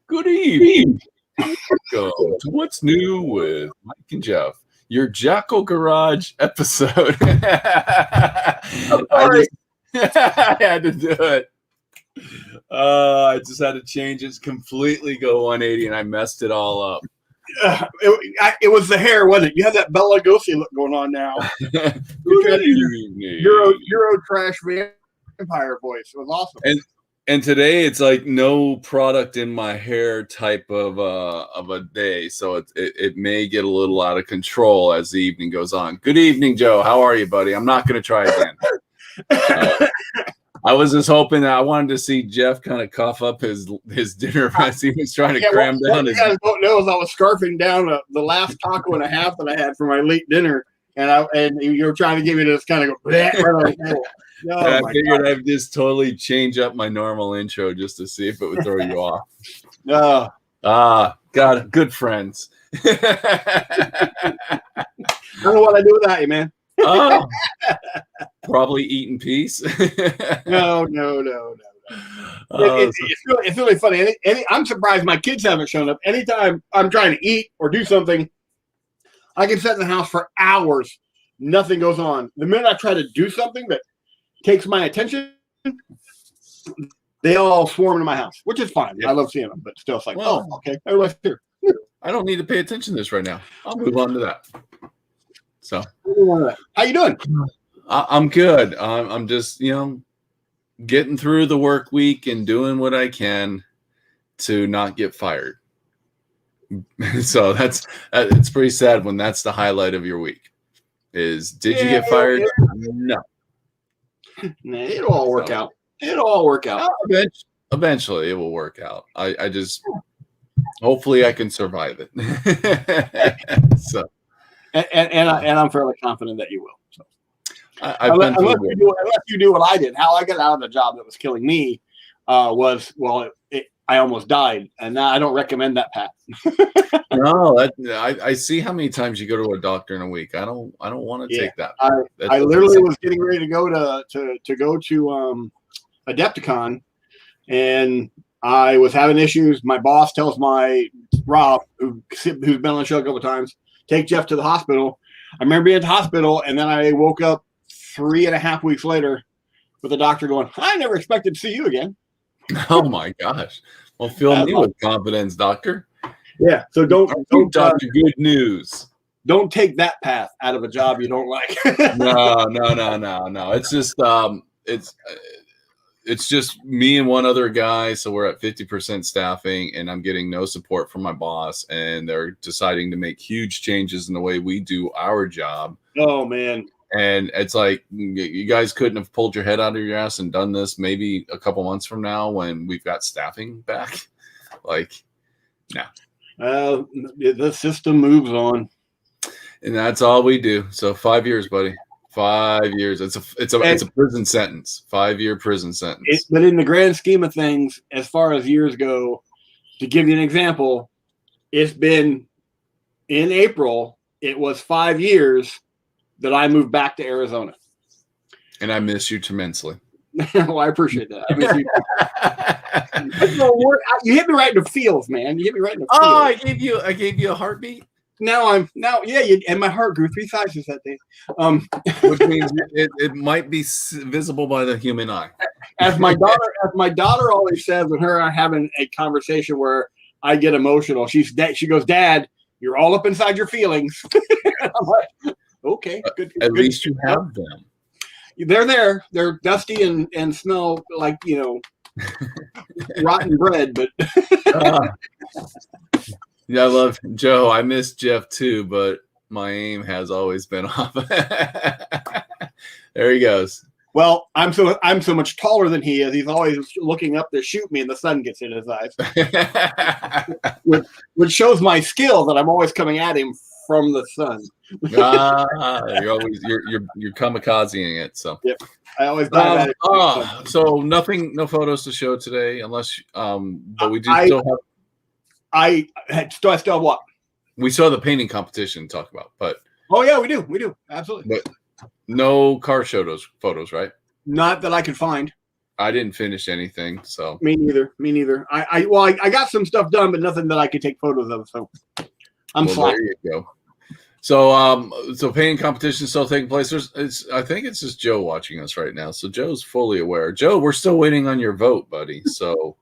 Good evening. Welcome to What's New with Mike and Jeff, your Jackal Garage episode. I had to do it. I just had to change it completely, go 180, and I messed it all up. It was the hair, wasn't it? You have that Bela Lugosi look going on now. Euro trash vampire voice. It was awesome. And today it's like no product in my hair type of a day, so it may get a little out of control as the evening goes on. Good evening, Joe. How are you, buddy? I'm not going to try again. I was just hoping that I wanted to see Jeff kind of cough up his dinner as he was trying to cram down. What you guys don't know is I was scarfing down the last taco and a half that I had for my late dinner, and you were trying to give me this kind of go right on the table. No, I figured I'd just totally change up my normal intro just to see if it would throw you off. No. God, good friends. I don't know what I do without you, man. Probably eat in peace. No. It's really funny. I'm surprised my kids haven't shown up. Anytime I'm trying to eat or do something, I can sit in the house for hours. Nothing goes on. The minute I try to do something that takes my attention, they all swarm into my house, which is fine. Yeah. I love seeing them, but still, it's like, okay, everybody's here. I don't need to pay attention to this right now. I'll move on to that. So, how you doing? I'm good. I'm just, getting through the work week and doing what I can to not get fired. So it's pretty sad when that's the highlight of your week. Did you get fired? No. It'll all work out. It'll all work out. Eventually, it will work out. I just hopefully I can survive it. So, and I'm fairly confident that you will. So, unless you do what I did, how I got out of the job that was killing me I almost died, and I don't recommend that path. No, I see how many times you go to a doctor in a week. I don't want to take that. I literally was getting ready to go to Adepticon, and I was having issues. My boss tells my Rob, who's been on the show a couple of times, take Jeff to the hospital. I remember being at the hospital, and then I woke up 3.5 weeks later with the doctor going, "I never expected to see you again." Oh my gosh! Well, fill me with confidence, doctor. Yeah. So don't doctor. Good news. Don't take that path out of a job you don't like. No. It's just me and one other guy. So we're at 50% staffing, and I'm getting no support from my boss. And they're deciding to make huge changes in the way we do our job. Oh man. And it's like, you guys couldn't have pulled your head out of your ass and done this maybe a couple months from now when we've got staffing back. Like, no. The system moves on. And that's all we do. So 5 years, buddy. 5 years. It's a prison sentence. 5-year prison sentence. But in the grand scheme of things, as far as years go, to give you an example, it's been in April, it was 5 years that I moved back to Arizona. And I miss you tremendously. Well, I appreciate that. I miss you. You hit me right in the feels, man. You hit me right in the feels. Oh, I gave you a heartbeat. And my heart grew 3 sizes that day. Which means it might be visible by the human eye. As my daughter always says, when her and I are having a conversation where I get emotional, she goes, "Dad, you're all up inside your feelings." I'm like, okay, good. At least you have them. They're there. They're dusty and smell like, rotten bread, but yeah, I love Joe. I miss Jeff too, but my aim has always been off. There he goes. well, I'm so much taller than he is. He's always looking up to shoot me, and the sun gets in his eyes, which shows my skill that I'm always coming at him from the sun. You're kamikazing it. So yep, I always dive at it. So no photos to show today, unless but we do still have. I still have what? We still have the painting competition to talk about, but oh yeah, we do absolutely. But no car photos, right? Not that I could find. I didn't finish anything, so me neither. I got some stuff done, but nothing that I could take photos of. So I'm fine. There you go. So so painting competition still taking place. I think it's just Joe watching us right now. So Joe's fully aware. Joe, we're still waiting on your vote, buddy. So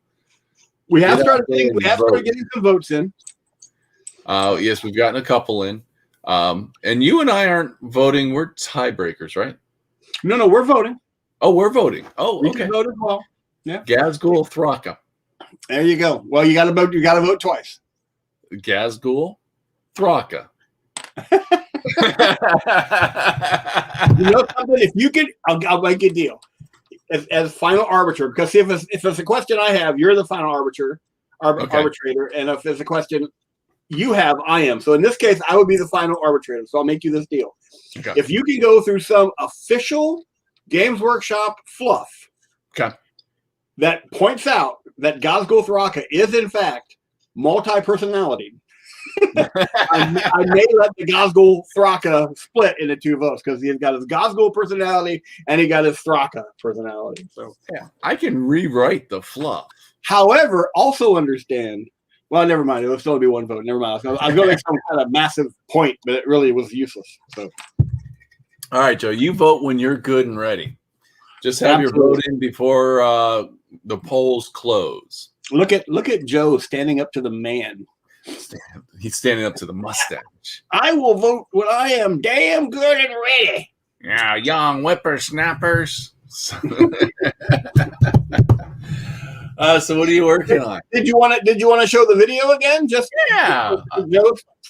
we have started getting some votes in. Yes, we've gotten a couple in. And you and I aren't voting. We're tiebreakers, right? No, we're voting. Oh, we're voting. Oh, we okay. can vote as well. Yeah. Gazgul Thraka. There you go. Well, you got to vote. You got to vote twice. Gazgul Thraka. You know something? If you could, I'll make a deal as final arbiter. Because if it's a question I have, you're the final arbitrator. And if there's a question you have, I am. So in this case, I would be the final arbitrator. So I'll make you this deal. Okay. If you can go through some official Games Workshop fluff that points out that Gazgul Thraka is in fact multi-personality, I may let the Gazgul Thraka split into two votes because he's got his Gazgul personality and he got his Thraka personality. So yeah, I can rewrite the fluff. However, also understand. Well, never mind. It will still be one vote. Never mind. I was going to make some kind of massive point, but it really was useless. So, all right, Joe, you vote when you're good and ready. Just have your vote in before the polls close. Look at Joe standing up to the man. He's standing up to the mustache. I will vote when I am damn good and ready. Yeah, young whippersnappers. So what are you working on? Did you want to show the video again? Just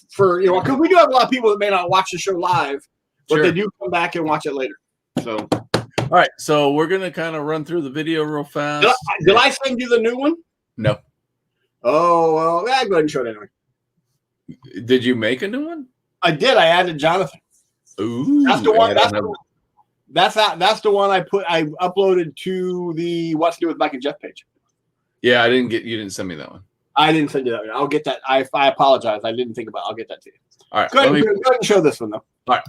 for because we do have a lot of people that may not watch the show live, but they do come back and watch it later. So, all right. So we're gonna kind of run through the video real fast. Did I send you the new one? No. Oh well, go ahead and show it anyway. Did you make a new one? I did. I added Jonathan. Ooh, that's the one. That's the one I uploaded to the What's New with Mike and Jeff page. Yeah, you didn't send me that one. I didn't send you that one. I'll get that. I apologize. I didn't think about it. I'll get that to you. All right. Go ahead and show this one though. All right.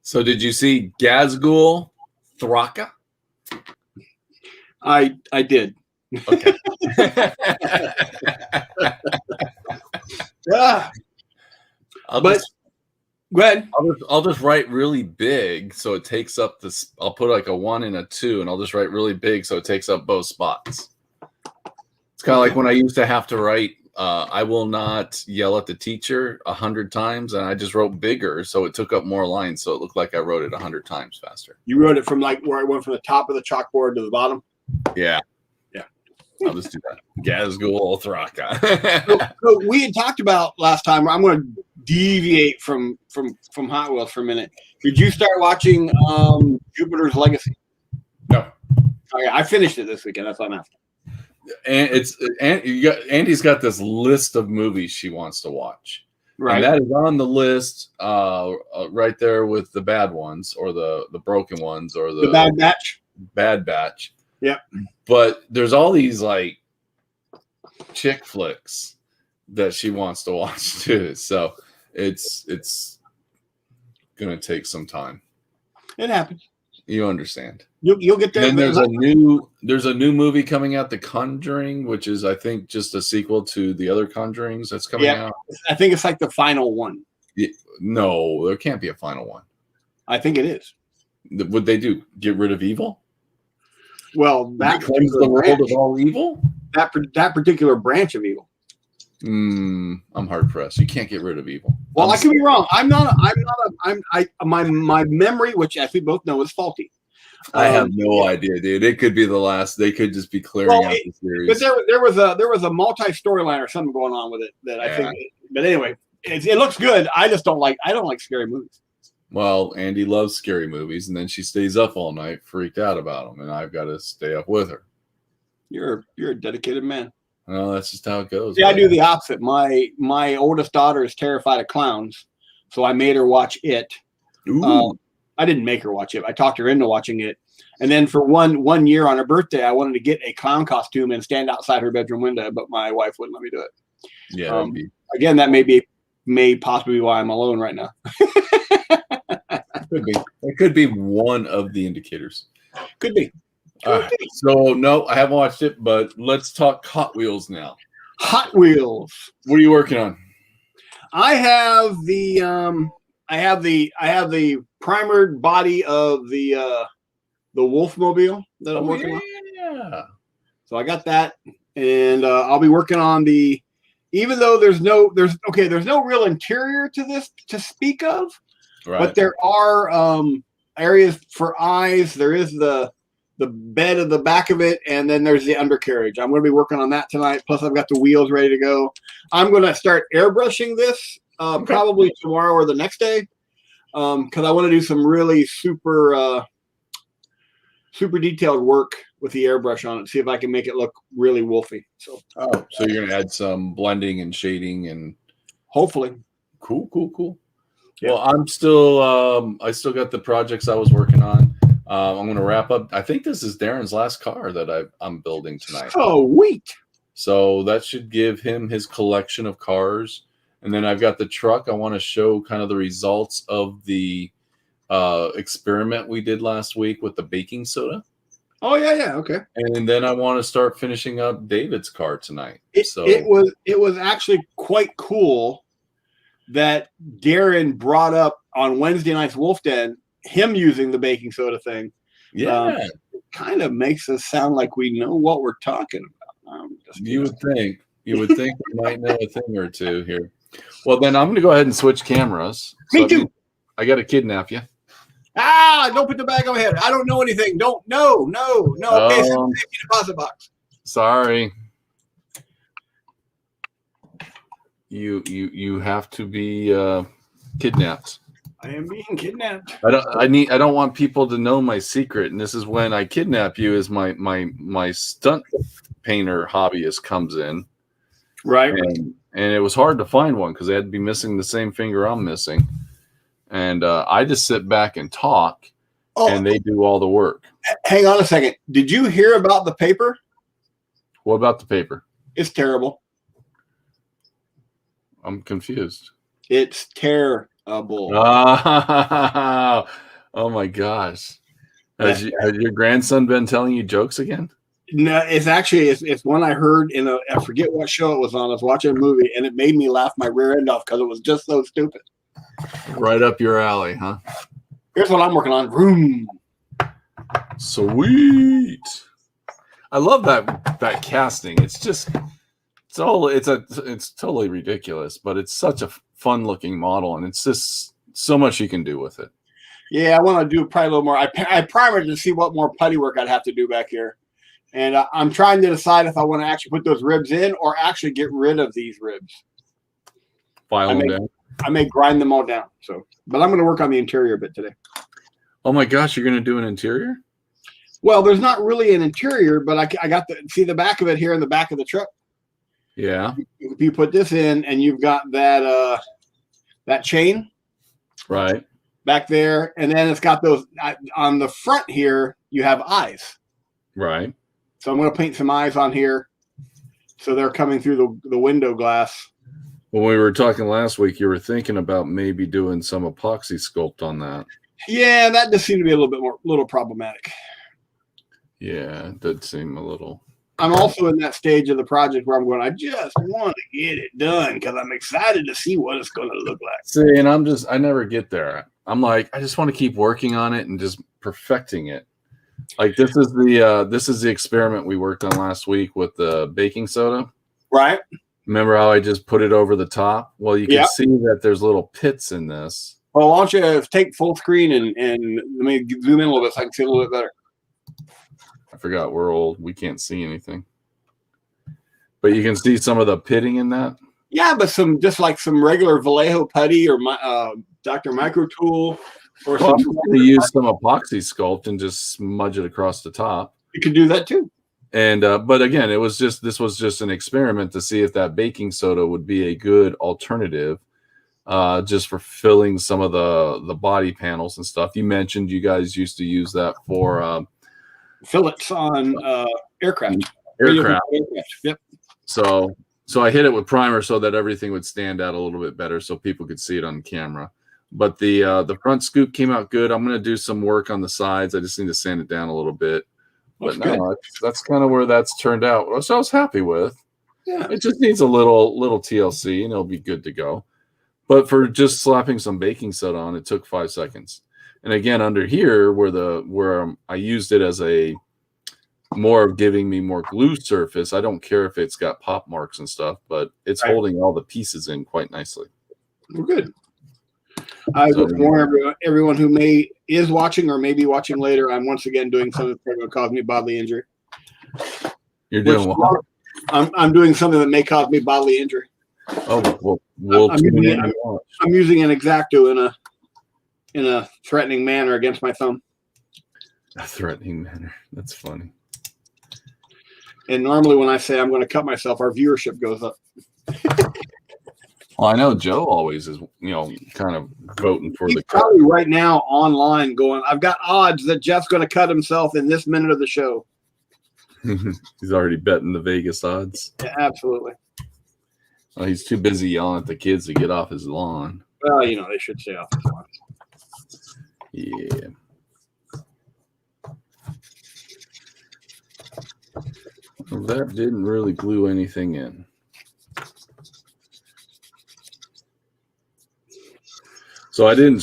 So did you see Gazgul Thraka? I did. Okay. Yeah. Go ahead. I'll just write really big so it takes up this. I'll put like a 1 and a 2, and I'll just write really big so it takes up both spots. It's kind of like when I used to have to write, I will not yell at the teacher 100 times, and I just wrote bigger so it took up more lines, so it looked like I wrote it 100 times faster. You wrote it from like where I went from the top of the chalkboard to the bottom? Yeah. I'll just do that. Gazgul Thraka. So we had talked about last time. I'm going to deviate from Hot Wheels for a minute. Did you start watching Jupiter's Legacy? No. Okay, I finished it this weekend. That's what I'm asking. And Andy's got this list of movies she wants to watch. Right. And that is on the list right there with the bad ones or the broken ones or the Bad Batch. Bad Batch. Yeah. But there's all these like chick flicks that she wants to watch too. So it's gonna take some time. It happens. You understand. You'll get there. And then there's a new movie coming out, The Conjuring, which is I think just a sequel to the other Conjurings that's coming out. I think it's like the final one. No, there can't be a final one. I think it is. Would they do get rid of evil? Well, that cleanse the world of all evil. That particular branch of evil. I'm hard pressed. You can't get rid of evil. Well, I could be wrong. My memory, which as we both know, is faulty. I have no idea, dude. It could be the last. They could just be clearing out the series. But there was a multi storyline or something going on with it that I think. But anyway, it looks good. I don't like scary movies. Well, Andy loves scary movies, and then she stays up all night, freaked out about them, and I've got to stay up with her. You're a dedicated man. Well, that's just how it goes. See, I do the opposite. My oldest daughter is terrified of clowns, so I made her watch it. I didn't make her watch it. I talked her into watching it. And then for one year on her birthday, I wanted to get a clown costume and stand outside her bedroom window, but my wife wouldn't let me do it. Yeah. Again, that may possibly be why I'm alone right now. Could be. It could be one of the indicators. Could be. So no, I haven't watched it, but let's talk Hot Wheels now. Hot Wheels. What are you working on? I have the primered body of the Wolfmobile that I'm working on. Yeah. So I got that, and I'll be working on even though there's no real interior to this to speak of, right. But there are areas for eyes. There is the bed of the back of it, and then there's the undercarriage. I'm going to be working on that tonight. Plus, I've got the wheels ready to go. I'm going to start airbrushing this probably tomorrow or the next day because I want to do some really super detailed work with the airbrush on it. See if I can make it look really wolfy. So you're going to add some blending and shading and hopefully. Cool. Yeah. Well, I'm still I still got the projects I was working on. I'm going to wrap up. I think this is Darren's last car that I'm building tonight. Oh, sweet. So that should give him his collection of cars. And then I've got the truck. I want to show kind of the results of the experiment we did last week with the baking soda. Oh, yeah. Okay. And then I want to start finishing up David's car tonight. It was actually quite cool that Darren brought up on Wednesday night's Wolf Den him using the baking soda thing. Yeah. It kind of makes us sound like we know what we're talking about. You would think we might know a thing or two here. Well, then I'm going to go ahead and switch cameras. Me too. I got to kidnap you. Don't put the bag on my head. I don't know anything. No. Okay, send the deposit box. Sorry. You have to be kidnapped. I am being kidnapped. I don't want people to know my secret, and this is when I kidnap you as my stunt painter hobbyist comes in. Right. And it was hard to find one because they had to be missing the same finger I'm missing. And I just sit back and talk, and they do all the work. Hang on a second. Did you hear about the paper? What about the paper? It's terrible. I'm confused. It's terrible. Oh my gosh. Has your grandson been telling you jokes again? No, it's one I heard in I forget what show it was on. I was watching a movie, and it made me laugh my rear end off because it was just so stupid. Right up your alley, huh? Here's what I'm working on. Vroom. Sweet. I love that casting. It's totally ridiculous, but it's such a fun looking model, and it's just so much you can do with it. Yeah, I want to do probably a little more. I primered to see what more putty work I'd have to do back here. And I'm trying to decide if I want to actually put those ribs in or actually get rid of these ribs. File them down. I may grind them all down. So, but I'm going to work on the interior a bit today. Oh my gosh, you're going to do an interior? Well, there's not really an interior, but I got see the back of it here in the back of the truck. Yeah. If you put this in and you've got that that chain right back there, and then it's got those on the front here, you have eyes. Right. So I'm going to paint some eyes on here so they're coming through the window glass. When we were talking last week, you were thinking about maybe doing some epoxy sculpt on that. Yeah, that just seemed to be a little problematic. Yeah, it did seem a little. I'm also in that stage of the project where I'm going, I just want to get it done because I'm excited to see what it's going to look like. See, and I never get there. I'm like, I just want to keep working on it and just perfecting it. Like this is the experiment we worked on last week with the baking soda. Right. Remember how I just put it over the top? Well, you can see that there's little pits in this. Well, why don't you take full screen and let me zoom in a little bit so I can see a little bit better. I forgot we're old. We can't see anything. But you can see some of the pitting in that. Yeah, but just like some regular Vallejo putty or Dr. Micro Tool. Or well, I'm use some epoxy sculpt and just smudge it across the top. You could do that too. And but again, this was just an experiment to see if that baking soda would be a good alternative, just for filling some of the body panels and stuff. You mentioned you guys used to use that for fillets on aircraft. Yep. So I hit it with primer so that everything would stand out a little bit better, so people could see it on camera. But the front scoop came out good. I'm going to do some work on the sides. I just need to sand it down a little bit. But that's kind of where that's turned out. So I was happy with. Yeah. It just needs a little TLC and it'll be good to go. But for just slapping some baking soda on, it took 5 seconds. And again, under here where I used it as a more of giving me more glue surface. I don't care if it's got pop marks and stuff, but it's holding all the pieces in quite nicely. We're good. I would warn everyone who is watching or may be watching later. I'm once again doing something that's going to cause me bodily injury. You're doing what? I'm doing something that may cause me bodily injury. Oh, well, I'm using an X-Acto in a threatening manner against my thumb. A threatening manner. That's funny. And normally when I say I'm going to cut myself, our viewership goes up. Well, I know Joe always is, kind of voting for the cut. Probably right now online going, I've got odds that Jeff's going to cut himself in this minute of the show. He's already betting the Vegas odds. Yeah, absolutely. Well, he's too busy yelling at the kids to get off his lawn. Well, they should stay off his lawn. Yeah. Well, that didn't really glue anything in. So I didn't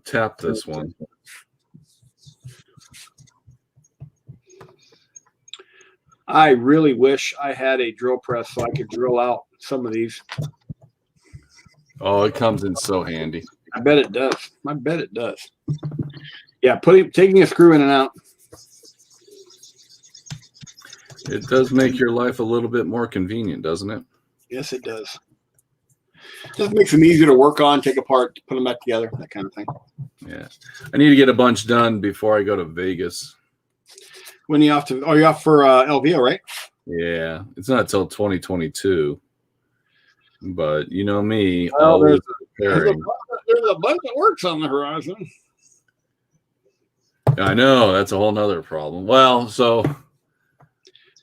tap this one. I really wish I had a drill press so I could drill out some of these. Oh, it comes in so handy. I bet it does. Yeah, taking a screw in and out. It does make your life a little bit more convenient, doesn't it? Yes, it does. Just makes them easier to work on, take apart, put them back together, that kind of thing. Yeah. I need to get a bunch done before I go to Vegas. When are you off to? Oh, you're off for LVO, right? Yeah. It's not until 2022. But you know me. Well, there's a bunch of works on the horizon. I know. That's a whole nother problem. Well, so...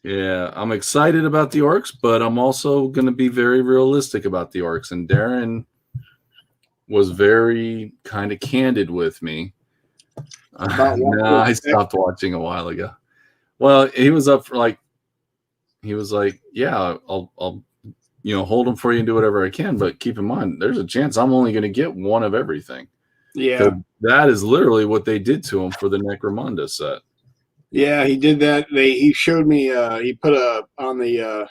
yeah, I'm excited about the orcs, but I'm also going to be very realistic about the orcs. And Darren was very kind of candid with me. No, I stopped watching a while ago. Well, he was up for he was like, yeah, I'll hold them for you and do whatever I can. But keep in mind, there's a chance I'm only going to get one of everything. Yeah. That is literally what they did to him for the Necromunda set. Yeah, he did that. He showed me. He put on the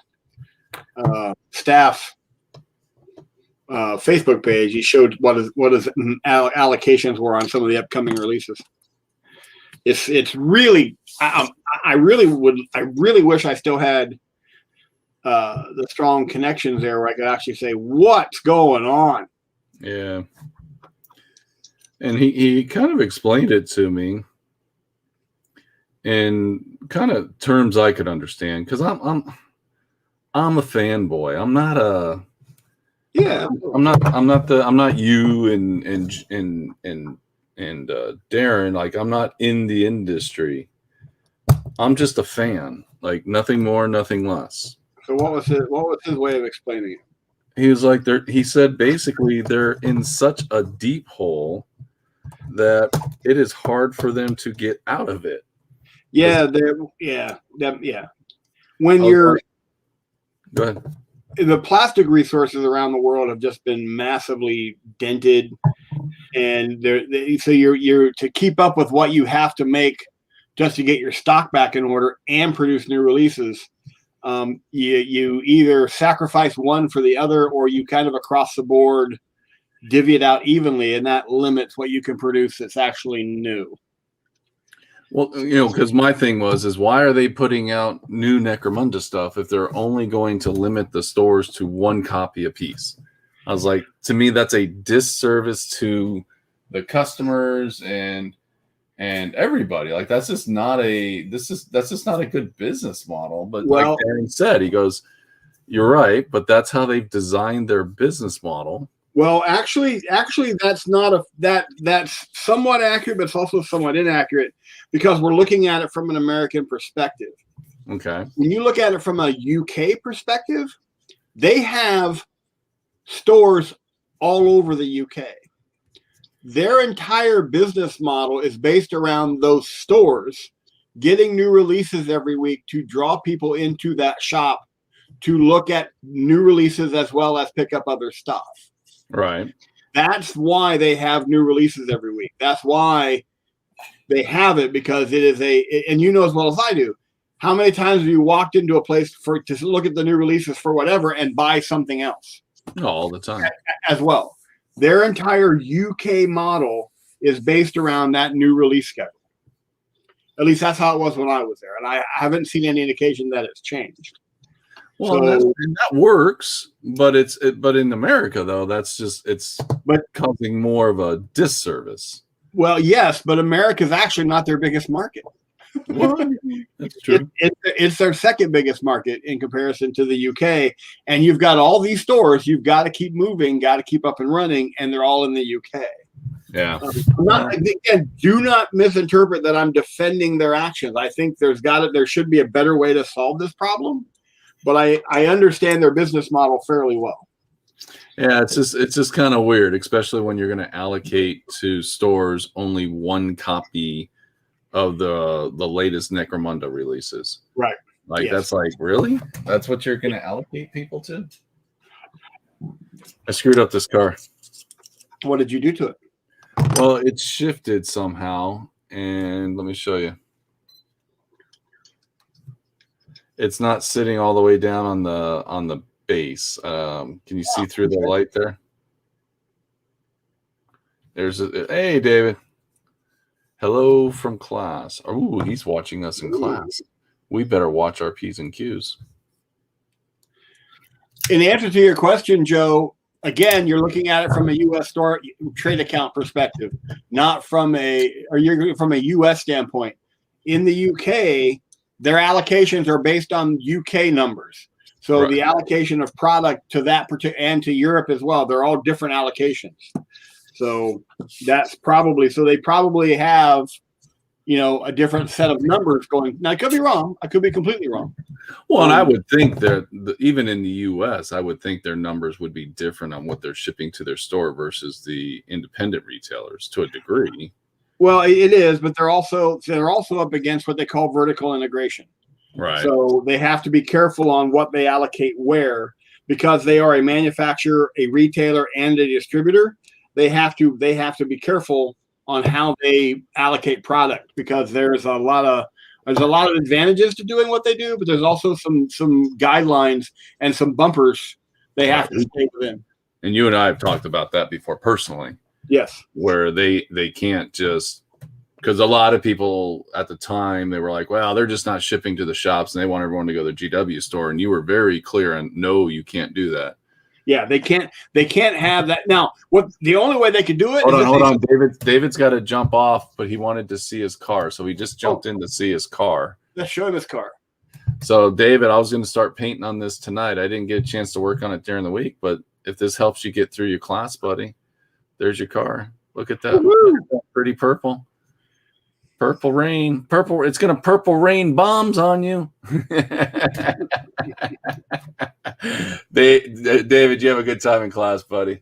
staff Facebook page. He showed what his allocations were on some of the upcoming releases. It's really. I really wish I still had the strong connections there where I could actually say what's going on. Yeah. And he kind of explained it to me in kind of terms I could understand, because I'm a fanboy. I'm not a Yeah. I'm not you and Darren. Like, I'm not in the industry. I'm just a fan. Like, nothing more, nothing less. So what was his way of explaining it? He was like, he said basically they're in such a deep hole that it is hard for them to get out of it. Yeah, When you're go ahead. The plastic resources around the world have just been massively dented, and so you're to keep up with what you have to make just to get your stock back in order and produce new releases. You either sacrifice one for the other, or you kind of across the board divvy it out evenly, and that limits what you can produce that's actually new. Well, because my thing is why are they putting out new Necromunda stuff if they're only going to limit the stores to one copy a piece? I was like, to me, that's a disservice to the customers and everybody. Like, that's just not a good business model. But like Darren said, he goes, you're right, but that's how they've designed their business model. Well, actually, that's that's somewhat accurate, but it's also somewhat inaccurate, because we're looking at it from an American perspective. Okay. When you look at it from a UK perspective, they have stores all over the UK. Their entire business model is based around those stores getting new releases every week to draw people into that shop to look at new releases as well as pick up other stuff. Right. That's why they have new releases every week. That's why they have it, because it is and you know as well as I do, how many times have you walked into a place to look at the new releases for whatever and buy something else? All the time. As well. Their entire UK model is based around that new release schedule. At least that's how it was when I was there, and I haven't seen any indication that it's changed. Well, that works, but but in America though, it's causing more of a disservice. Well, yes, but America is actually not their biggest market. Well, that's true. It's their second biggest market in comparison to the UK, and you've got all these stores. You've got to keep moving, got to keep up and running, and they're all in the UK. Yeah. Again, do not misinterpret that I'm defending their actions. I think there should be a better way to solve this problem. But I understand their business model fairly well. Yeah, it's just kind of weird, especially when you're going to allocate to stores only one copy of the latest Necromunda releases. Right. Like, That's like, really? That's what you're going to allocate people to? I screwed up this car. What did you do to it? Well, it shifted somehow, and let me show you. It's not sitting all the way down on the base. Can you see through the light there? Hey, David. Hello from class. Oh, he's watching us in class. We better watch our P's and Q's. In answer to your question, Joe, again, you're looking at it from a U.S. store trade account perspective, not from you're from a U.S. standpoint. In the U.K., their allocations are based on UK numbers. So right. The allocation of product to that particular, and to Europe as well, they're all different allocations. So that's probably, they probably have, a different set of numbers going. Now, I could be wrong. I could be completely wrong. Well, and I would think that even in the U.S., I would think their numbers would be different on what they're shipping to their store versus the independent retailers to a degree. Well, it is, but they're also up against what they call vertical integration. Right. So they have to be careful on what they allocate where, because they are a manufacturer, a retailer, and a distributor. They have to be careful on how they allocate product, because there's a lot of advantages to doing what they do, but there's also some guidelines and some bumpers they have to stay within. And you and I have talked about that before personally. Yes. Where they can't just Because a lot of people at the time, they were like, well, they're just not shipping to the shops and they want everyone to go to the GW store. And you were very clear on, no, you can't do that. Yeah, they can't have that. Now, what the only way they could do it Hold on. David's got to jump off, but he wanted to see his car. So he just jumped in to see his car. Let's show him his car. So, David, I was going to start painting on this tonight. I didn't get a chance to work on it during the week, but if this helps you get through your class, buddy, there's your car. Look at that. Look at that pretty purple. Purple rain. Purple. It's going to purple rain bombs on you. David, you have a good time in class, buddy.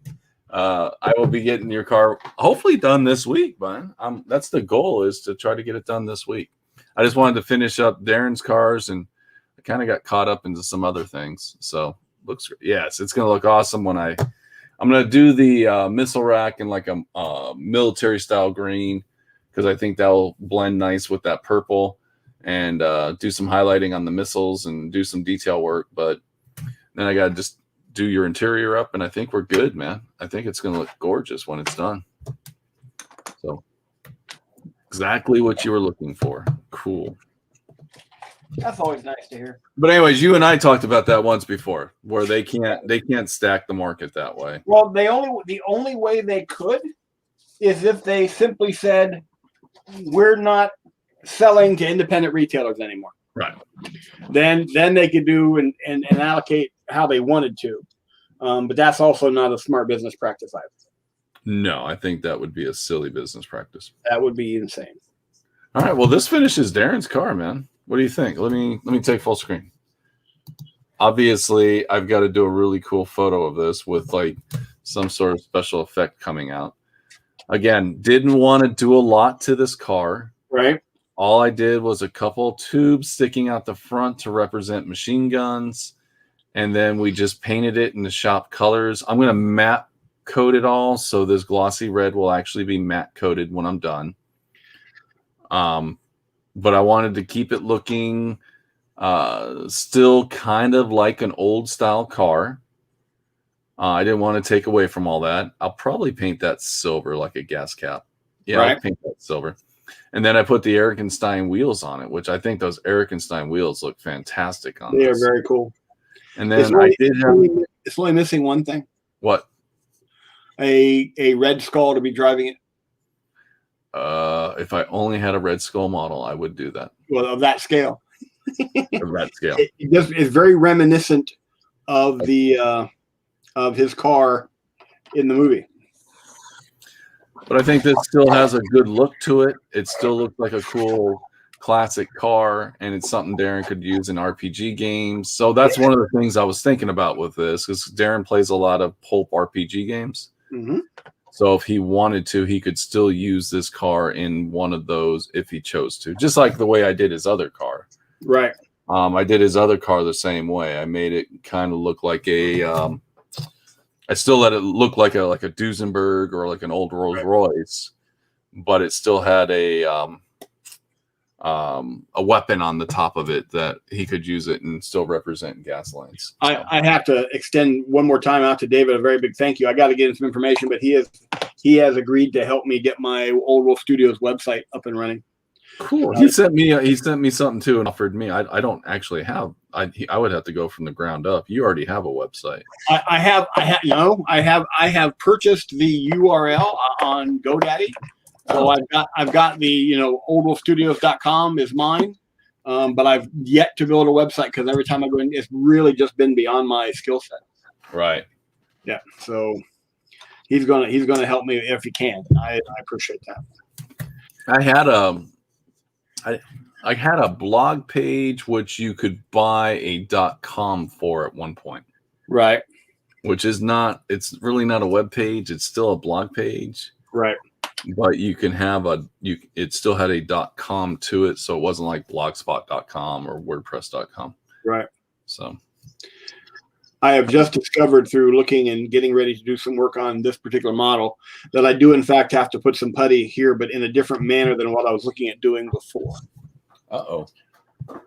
I will be getting your car hopefully done this week, man. That's the goal, is to try to get it done this week. I just wanted to finish up Darren's cars, and I kind of got caught up into some other things. So looks, yes, it's going to look awesome when I'm going to do the missile rack in like a military style green, because I think that'll blend nice with that purple, and do some highlighting on the missiles and do some detail work. But then I got to just do your interior up, and I think we're good, man. I think it's going to look gorgeous when it's done. So exactly what you were looking for. Cool. That's always nice to hear. But anyways, you and I talked about that once before, where they can't stack the market that way. Well, the only way they could is if they simply said, we're not selling to independent retailers anymore. Right. Then they could do and allocate how they wanted to. But that's also not a smart business practice either. No, I think that would be a silly business practice. That would be insane. All right. Well, this finishes Darren's car, man. What do you think? Let me take full screen. Obviously, I've got to do a really cool photo of this with like some sort of special effect coming out. Again, didn't want to do a lot to this car. Right. All I did was a couple tubes sticking out the front to represent machine guns. And then we just painted it in the shop colors. I'm going to matte coat it all, so this glossy red will actually be matte coated when I'm done. But I wanted to keep it looking still kind of like an old style car. I didn't want to take away from all that. I'll probably paint that silver like a gas cap. Yeah, right. I'll paint that silver. And then I put the Erikenstein wheels on it, which I think those Erikenstein wheels look fantastic on They are very cool. And then it's only missing one thing. What? A red skull to be driving it. If I only had a Red Skull model, I would do that. Well, of that scale. Of that scale. It's very reminiscent of the of his car in the movie. But I think this still has a good look to it. It still looks like a cool classic car, and it's something Darren could use in RPG games. So that's one of the things I was thinking about with this, because Darren plays a lot of pulp RPG games. Mm-hmm. So if he wanted to, he could still use this car in one of those if he chose to, just like the way I did his other car. Right. I did his other car the same way. I made it kind of look like a I still let it look like a Duesenberg or like an old Rolls Royce, but it still had a weapon on the top of it that he could use it and still represent gas lines. So. I have to extend one more time out to David a very big thank you. I got to get him some information, but he has agreed to help me get my Old Wolf Studios website up and running. Cool. He sent me something too and offered me. I don't actually have. I would have to go from the ground up. You already have a website. I have purchased the URL on GoDaddy. So I've got the oldwolfstudios.com is mine, but I've yet to build a website because every time I go in, it's really just been beyond my skill set. Right. Yeah. So he's gonna help me if he can. I appreciate that. I had a blog page which you could buy a .com for at one point. Right. Which is not. It's really not a web page. It's still a blog page. Right. But you can have it still had a .com to it, so it wasn't like blogspot.com or wordpress.com. Right. So I have just discovered through looking and getting ready to do some work on this particular model that I do in fact have to put some putty here, but in a different manner than what I was looking at doing before. Uh-oh.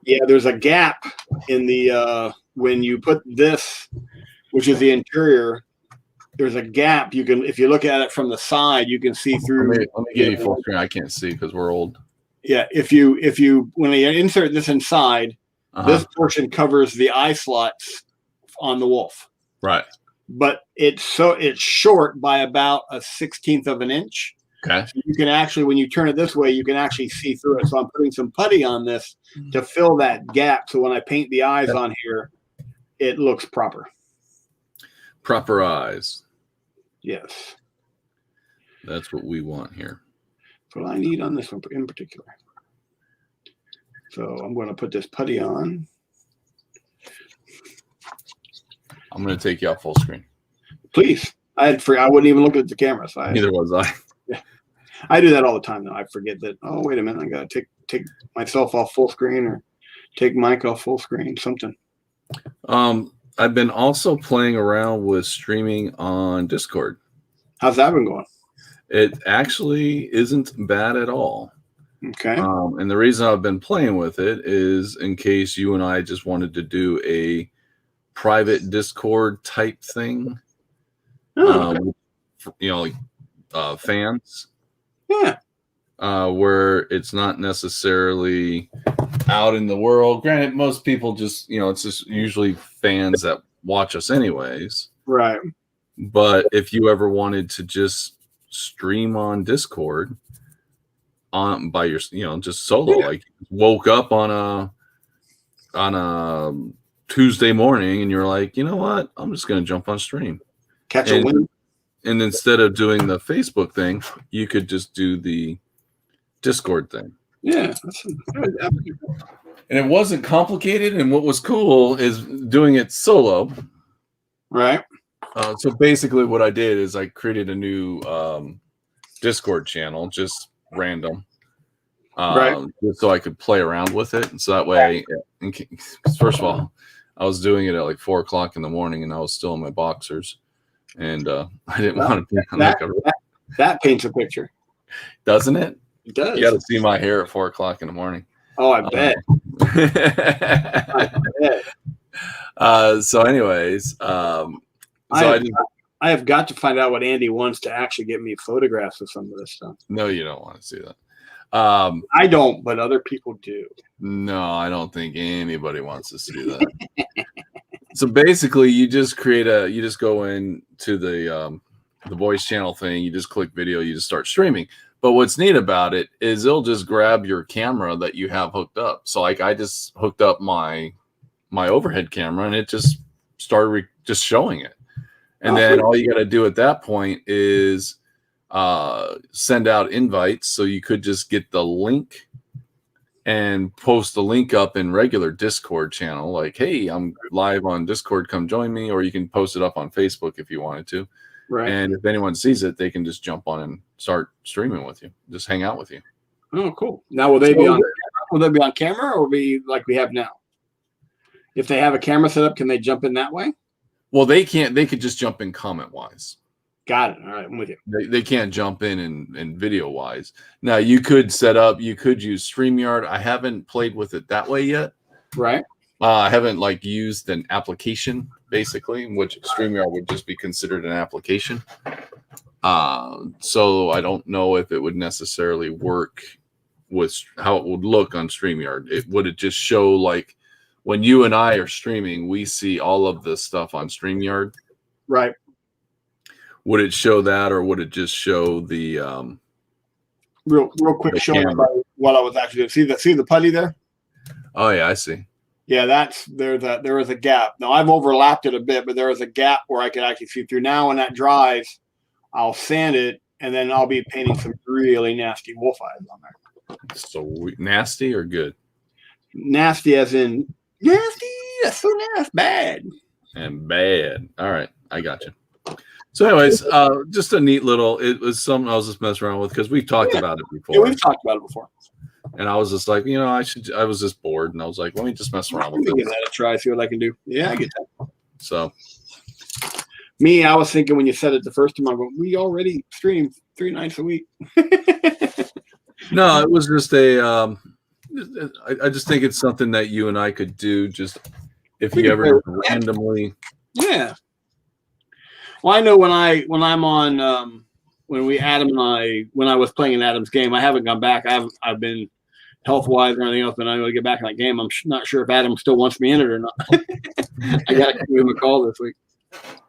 Yeah, there's a gap in the when you put this, which is the interior, there's a gap. You can, if you look at it from the side, you can see through. Let me give you full screen. I can't see because we're old. Yeah, if you when you insert this inside, this portion covers the eye slots on the wolf. Right. But it's short by about a 1/16 of an inch. Okay. So you can actually, when you turn it this way, you can actually see through it. So I'm putting some putty on this to fill that gap. So when I paint the eyes on here, it looks proper. Proper eyes. Yes. That's what we want here. That's what I need on this one in particular. So I'm going to put this putty on. I'm going to take you off full screen. Please. I wouldn't even look at the camera. So Neither was I. Yeah. I do that all the time, though. I forget that, oh, wait a minute. I got to take myself off full screen or take Mike off full screen, something. I've been also playing around with streaming on Discord. How's that been going? It actually isn't bad at all. Okay. And the reason I've been playing with it is in case you and I just wanted to do a private Discord type thing. Oh, okay. Fans. Yeah. Where it's not necessarily out in the world. Granted, most people just, it's just usually fans that watch us anyways. Right. But if you ever wanted to just stream on Discord by your, just solo, like woke up on a Tuesday morning and you're like, you know what? I'm just going to jump on stream. Catch a win. And instead of doing the Facebook thing, you could just do the Discord thing. Yeah. And it wasn't complicated. And what was cool is doing it solo. Right. So basically what I did is I created a new Discord channel, just random. Right. Just so I could play around with it. And so that way, first of all, I was doing it at like 4 o'clock in the morning and I was still in my boxers. And I didn't want to be on that paints a picture. Doesn't it? It does. You got to see my hair at 4 o'clock in the morning. Oh, I bet. I bet. So anyways, I have got to find out what Andy wants to actually get me photographs of some of this stuff. No, you don't want to see that. I don't, but other people do. No, I don't think anybody wants to see that. So basically, you just go into the voice channel thing. You just click video. You just start streaming. But what's neat about it is it'll just grab your camera that you have hooked up. So like I just hooked up my overhead camera and it just started just showing it. And then all you got to do at that point is send out invites. So you could just get the link and post the link up in regular Discord channel. Like, hey, I'm live on Discord. Come join me. Or you can post it up on Facebook if you wanted to. Right. And if anyone sees it, they can just jump on and start streaming with you. Just hang out with you. Oh, cool. Now, will they be on camera? Will they be on camera or be like we have now? If they have a camera set up, can they jump in that way? Well, they can't. They could just jump in comment wise. Got it. All right, I'm with you. They can't jump in video wise. Now you could set up. You could use StreamYard. I haven't played with it that way yet. Right. I haven't used an application basically, which StreamYard would just be considered an application. So I don't know if it would necessarily work with how it would look on StreamYard. Would it just show like when you and I are streaming, we see all of this stuff on StreamYard? Right. Would it show that, or would it just show the real quick showing what I was actually doing? See the putty there? Oh yeah, I see. Yeah, there is a gap. Now I've overlapped it a bit, but there is a gap where I can actually see through. Now when that dries, I'll sand it, and then I'll be painting some really nasty wolf eyes on there. So nasty or good? Nasty as in nasty. That's so nasty, bad. And bad. All right, I got you. So, anyways, just a neat little. It was something I was just messing around with because we've talked about it before. Yeah, we've talked about it before. And I was just like, I was just bored, and I was like, let me just mess around with it. Give that a try, see what I can do. Yeah, I get that. So, me, I was thinking when you said it the first time, I go, we already stream 3 nights a week. No, it was just I just think it's something that you and I could do. Just if you ever randomly, yeah. Well, I know when I'm on when I was playing in Adam's game, I haven't gone back. I've been health wise or anything else, but I'm going to get back in that game. I'm not sure if Adam still wants me in it or not. I got to give him a call this week.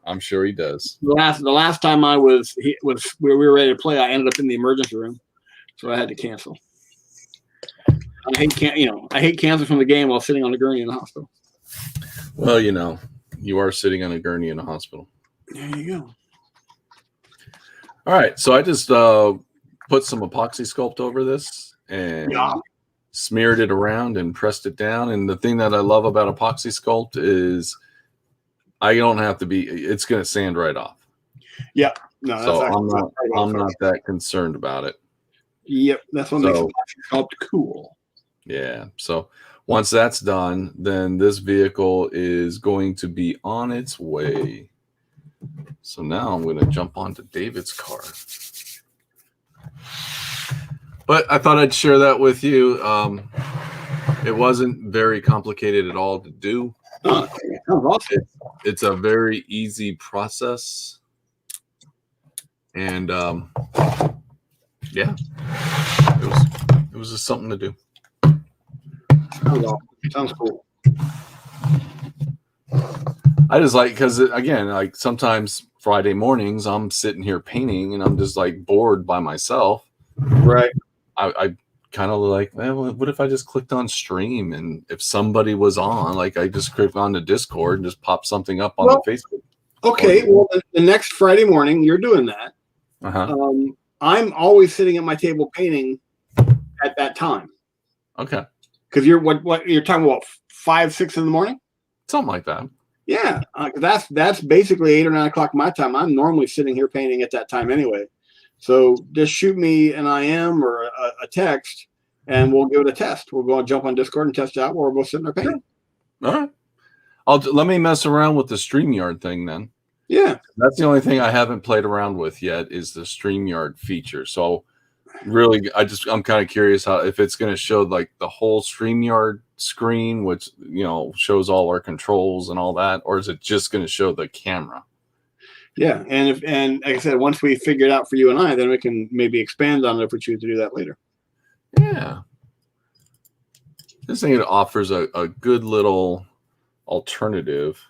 I'm sure he does. The last time we were ready to play, I ended up in the emergency room, so I had to cancel. I hate canceling from the game while sitting on a gurney in the hospital. Well, you are sitting on a gurney in a hospital. There you go. All right, so I just put some epoxy sculpt over this and smeared it around and pressed it down. And the thing that I love about epoxy sculpt is I don't have to it's going to sand right off. Yeah. No, so I'm not that concerned about it. Yep. That's what makes epoxy sculpt cool. Yeah. So once that's done, then this vehicle is going to be on its way. So now I'm going to jump onto David's car. But I thought I'd share that with you. It wasn't very complicated at all to do. It's a very easy process. And yeah, it was just something to do. Sounds cool. I just because again, like sometimes Friday mornings I'm sitting here painting and I'm just like bored by myself. Right. I kind of like, well, what if I just clicked on stream and if somebody was on, like I just click on the Discord and just pop something up on the Facebook. Okay. Well, the next Friday morning you're doing that. I'm always sitting at my table painting at that time. Okay. Because you're what you're talking about 5, 6 in the morning? Something like that. Yeah. That's basically 8 or 9 o'clock my time. I'm normally sitting here painting at that time anyway. So just shoot me an IM or a text and we'll give it a test. We'll go and jump on Discord and test it out while we're both sitting there painting. All right. Let me mess around with the StreamYard thing then. Yeah. That's the only thing I haven't played around with yet is the StreamYard feature. So really, I'm kind of curious if it's going to show like the whole StreamYard screen, which, shows all our controls and all that, or is it just going to show the camera? Yeah. And like I said, once we figure it out for you and I, then we can maybe expand on it if we choose to do that later. Yeah. This thing offers a good little alternative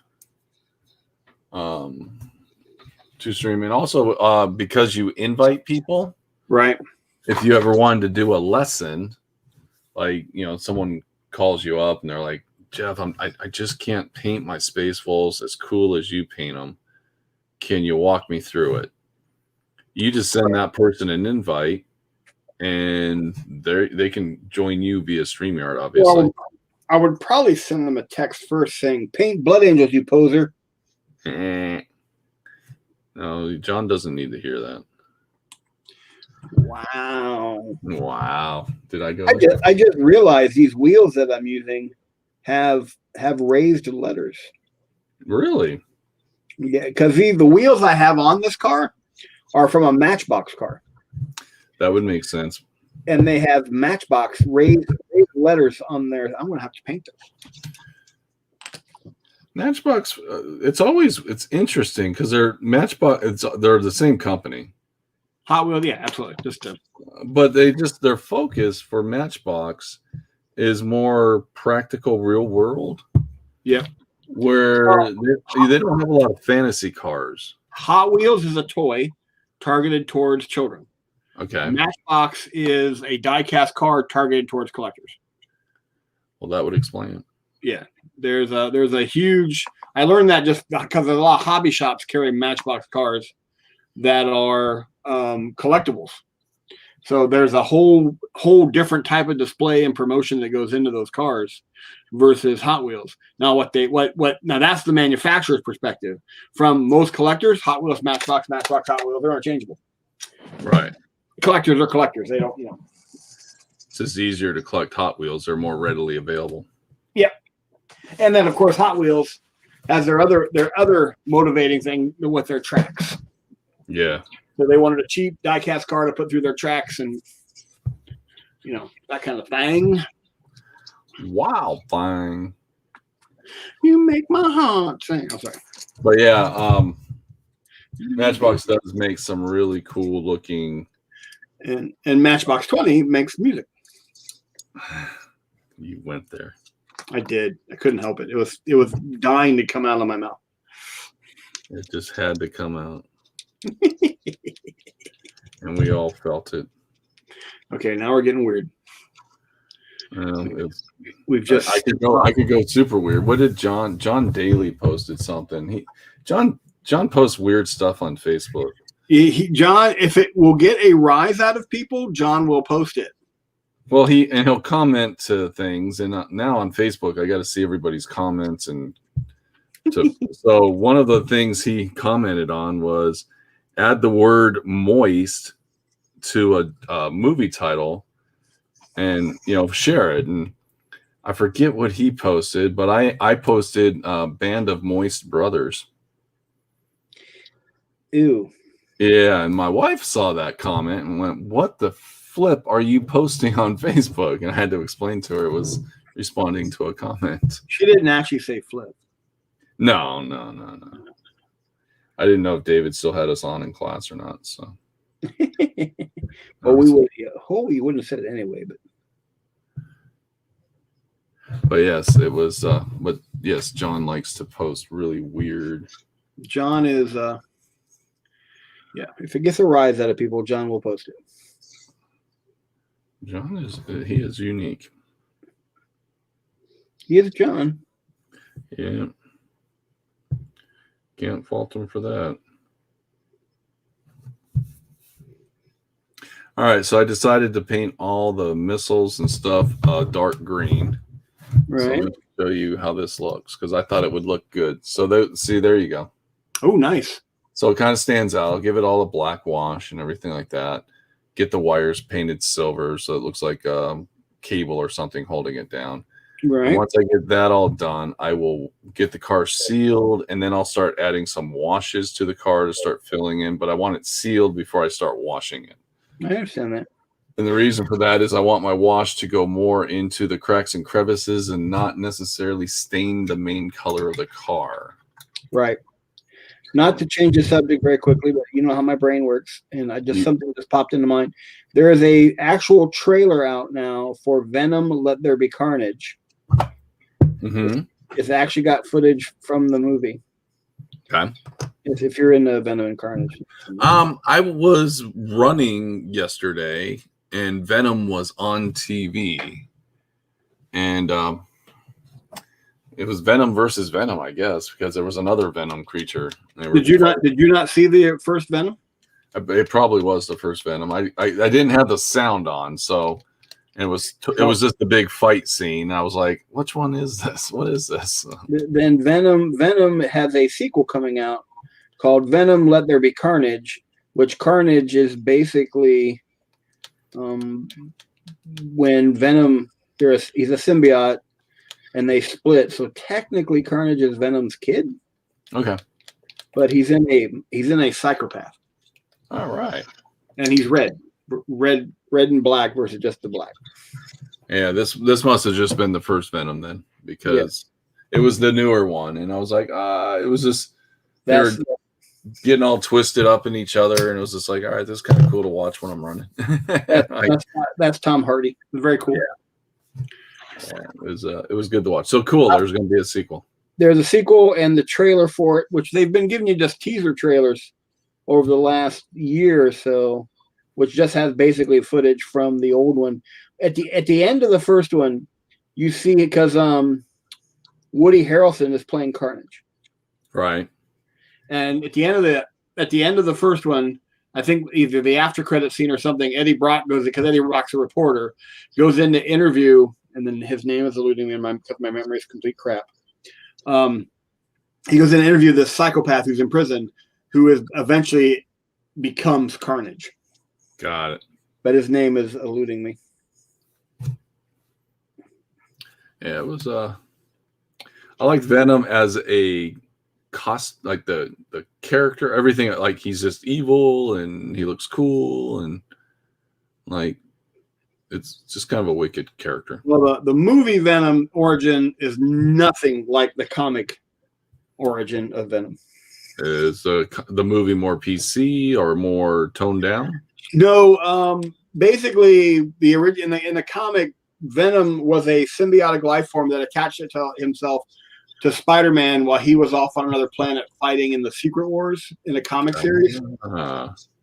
to stream. And also because you invite people. Right. If you ever wanted to do a lesson, like, someone calls you up and they're like, Jeff, I just can't paint my space voles as cool as you paint them. Can you walk me through it? You just send that person an invite and they can join you via StreamYard, obviously. Well, I would probably send them a text first saying, paint blood angels, you poser. No, John doesn't need to hear that. Wow. Did I go? I just realized these wheels that I'm using have raised letters. Really? Yeah, because the wheels I have on this car are from a Matchbox car. That would make sense. And they have Matchbox raised letters on there. I'm going to have to paint those. Matchbox, it's interesting because they're Matchbox. They're the same company. Hot Wheels, yeah, absolutely. But their focus for Matchbox is more practical, real world. Yeah. Where they don't have a lot of fantasy cars. Hot Wheels is a toy targeted towards children. Okay. Matchbox is a die-cast car targeted towards collectors. Well, that would explain it. Yeah. There's a huge. I learned that just because there's a lot of hobby shops carrying Matchbox cars that are collectibles. So there's a whole different type of display and promotion that goes into those cars versus Hot Wheels. Now now that's the manufacturer's perspective. From most collectors, Hot Wheels, Matchbox, Hot Wheels, they're interchangeable. Right. Collectors are collectors. They don't, It's just easier to collect Hot Wheels. They're more readily available. Yep. And then of course Hot Wheels has their other motivating thing with their tracks. Yeah. So they wanted a cheap die-cast car to put through their tracks and, that kind of thing. Wow, thing. You make my heart sing. I'm sorry. But yeah, Matchbox does make some really cool looking. And Matchbox 20 makes music. You went there. I did. I couldn't help it. It was dying to come out of my mouth. It just had to come out. And we all felt it. Okay, now we're getting weird. We've just I could go super weird. What did John Daly posted something? John posts weird stuff on Facebook. John, if it will get a rise out of people, John will post it. Well, he'll comment to things, and now on Facebook, I got to see everybody's comments, and so one of the things he commented on was add the word "moist" to a movie title, and share it. And I forget what he posted, but I posted Band of Moist Brothers. Ew. Yeah, and my wife saw that comment and went, "What the flip are you posting on Facebook?" And I had to explain to her it was responding to a comment. She didn't actually say flip. No. I didn't know if David still had us on in class or not. So, well, we would. You wouldn't have said it anyway, but yes, it was. But yes, John likes to post really weird. John is. Yeah, if it gets a rise out of people, John will post it. John is unique. He is John. Yeah. Can't fault him for that. All right, so I decided to paint all the missiles and stuff dark green. Right. So I'm going to show you how this looks because I thought it would look good. So there you go. Oh, nice. So it kind of stands out. I'll give it all a black wash and everything like that. Get the wires painted silver so it looks like a cable or something holding it down. Right. And once I get that all done, I will get the car sealed, and then I'll start adding some washes to the car to start filling in. But I want it sealed before I start washing it. I understand that. And the reason for that is I want my wash to go more into the cracks and crevices and not necessarily stain the main color of the car. Right. Not to change the subject very quickly, but you know how my brain works, and something just popped into mind. There is a actual trailer out now for Venom: Let There Be Carnage. Mm-hmm. It's actually got footage from the movie. Okay. If you're into Venom and Carnage. I was running yesterday, and Venom was on TV, and it was Venom versus Venom, I guess, because there was another Venom creature. Did you not see the first Venom? It probably was the first Venom. I didn't have the sound on, so it was just a big fight scene. I was like, which one is this? What is this? Then Venom has a sequel coming out called Venom: Let There Be Carnage, which Carnage is basically when Venom he's a symbiote. And they split, so technically Carnage is Venom's kid. Okay, but he's in a psychopath. All right, and he's red and black versus just the black. Yeah, this must have just been the first Venom then, because it was the newer one, and I was like, it was just they were getting all twisted up in each other, and it was just like, all right, this is kind of cool to watch when I'm running. That's Tom Hardy. It was very cool. Yeah. Yeah, it was good to watch. So cool. There's going to be a sequel. There's a sequel and the trailer for it, which they've been giving you just teaser trailers over the last year or so, which just has basically footage from the old one. At the end of the first one, you see it because Woody Harrelson is playing Carnage. Right. And at the end of the first one, I think either the after credit scene or something, Eddie Brock goes, because Eddie Brock's a reporter, goes in to interview. And then his name is eluding me, and my memory is complete crap. He goes in to interview this psychopath who's in prison, who eventually becomes Carnage. Got it. But his name is eluding me. Yeah, it was. I liked Venom as a like the character, everything. Like he's just evil, and he looks cool, and like. It's just kind of a wicked character. Well, the movie Venom origin is nothing like the comic origin of Venom. Is the movie more PC or more toned down? No, basically the original in the comic, Venom was a symbiotic life form that attached it to himself to Spider-Man while he was off on another planet fighting in the Secret Wars in the comic series.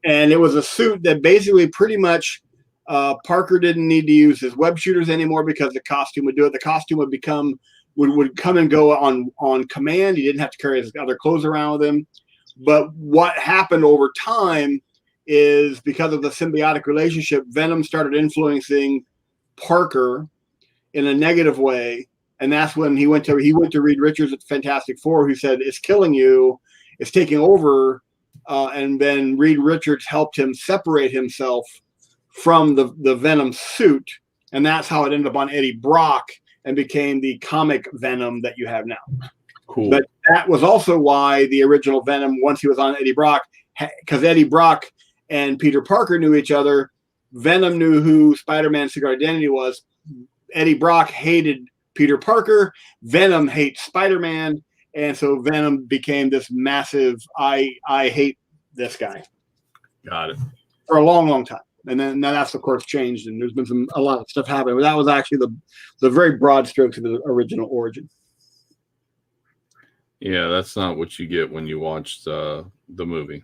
And it was a suit that basically pretty much Parker didn't need to use his web shooters anymore because the costume would do it. The costume would would come and go on command. He didn't have to carry his other clothes around with him. But what happened over time is because of the symbiotic relationship, Venom started influencing Parker in a negative way. And that's when he went to Reed Richards at Fantastic Four, who said, "It's killing you. It's taking over." And then Reed Richards helped him separate himself from the Venom suit. And that's how it ended up on Eddie Brock and became the comic Venom that you have now. Cool. But that was also why the original Venom, once he was on Eddie Brock, because Eddie Brock and Peter Parker knew each other, Venom knew who Spider-Man's secret identity was. Eddie Brock hated Peter Parker. Venom hates Spider-Man. And so Venom became this massive, I hate this guy. Got it. For a long, long time. And then now that's, of course, changed. And there's been a lot of stuff happening. But that was actually the very broad strokes of the original origin. Yeah, that's not what you get when you watch the movie.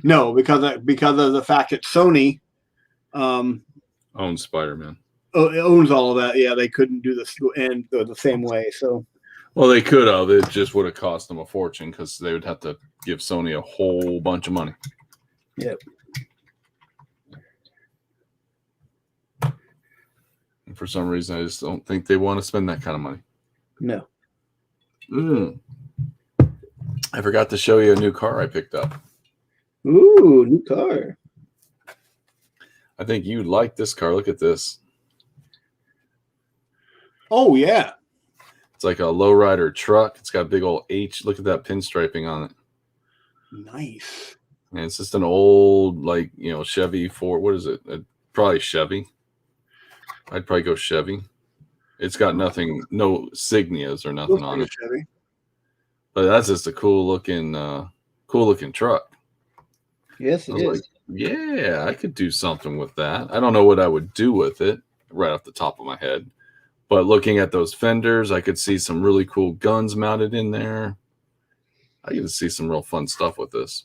No, because of the fact that Sony owns Spider-Man. Owns all of that. Yeah, they couldn't do this and the same way. So, well, they could have. It just would have cost them a fortune because they would have to give Sony a whole bunch of money. Yep. And for some reason, I just don't think they want to spend that kind of money. No. I forgot to show you a new car I picked up. Ooh, new car. I think you'd like this car. Look at this. Oh, yeah. It's like a lowrider truck. It's got a big old H. Look at that pinstriping on it. Nice. And it's just an old, Chevy Ford. What is it? Probably Chevy. I'd probably go Chevy. It's got nothing, no Signias or nothing on it. Chevy. But that's just a cool looking truck. Yes, it is. Like, yeah, I could do something with that. I don't know what I would do with it right off the top of my head. But looking at those fenders, I could see some really cool guns mounted in there. I could see some real fun stuff with this.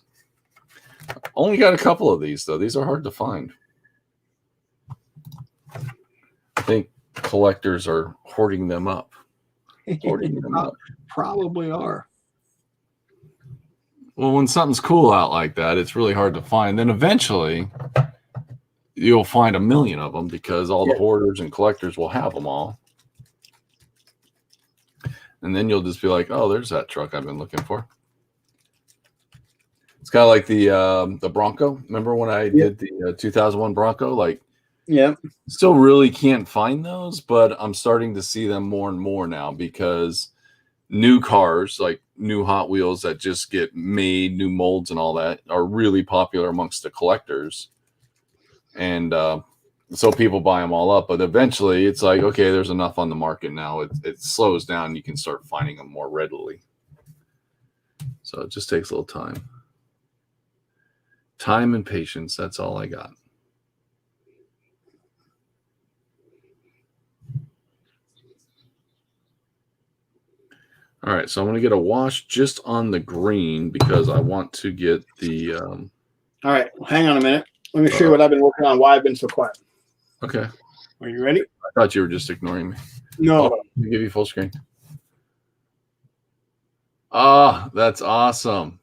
Only got a couple of these, though. These are hard to find. I think collectors are hoarding them up. Probably are. Well, when something's cool out like that, it's really hard to find. Then eventually, you'll find a million of them because all the hoarders and collectors will have them all. And then you'll just be like, oh, there's that truck I've been looking for. It's kind of like the Bronco. Remember when I did the 2001 Bronco? Still really can't find those, but I'm starting to see them more and more now because new cars, like new Hot Wheels that just get made, new molds and all that, are really popular amongst the collectors. And so people buy them all up, but eventually it's like, okay, there's enough on the market now. It slows down. You can start finding them more readily. So it just takes a little time. Time and patience. That's all I got. All right, so I'm going to get a wash just on the green because I want to get the... All right, hang on a minute. Let me show you what I've been working on, why I've been so quiet. Okay. Are you ready? I thought you were just ignoring me. No. Let me give you full screen. Ah, that's awesome.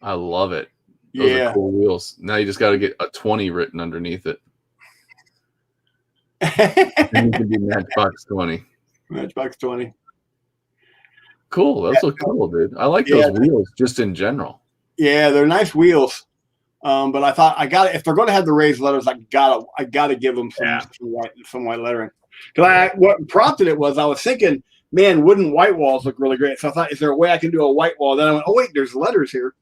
I love it. Those are cool wheels. Now you just got to get a 20 written underneath it. And you can be Matchbox 20. Matchbox 20. Cool. Those look cool, dude. I like those wheels just in general. Yeah, they're nice wheels. But I thought if they're going to have the raised letters, I gotta give them some white lettering. Because what prompted it was I was thinking, man, wooden white walls look really great. So I thought, is there a way I can do a white wall? Then I went, oh wait, there's letters here.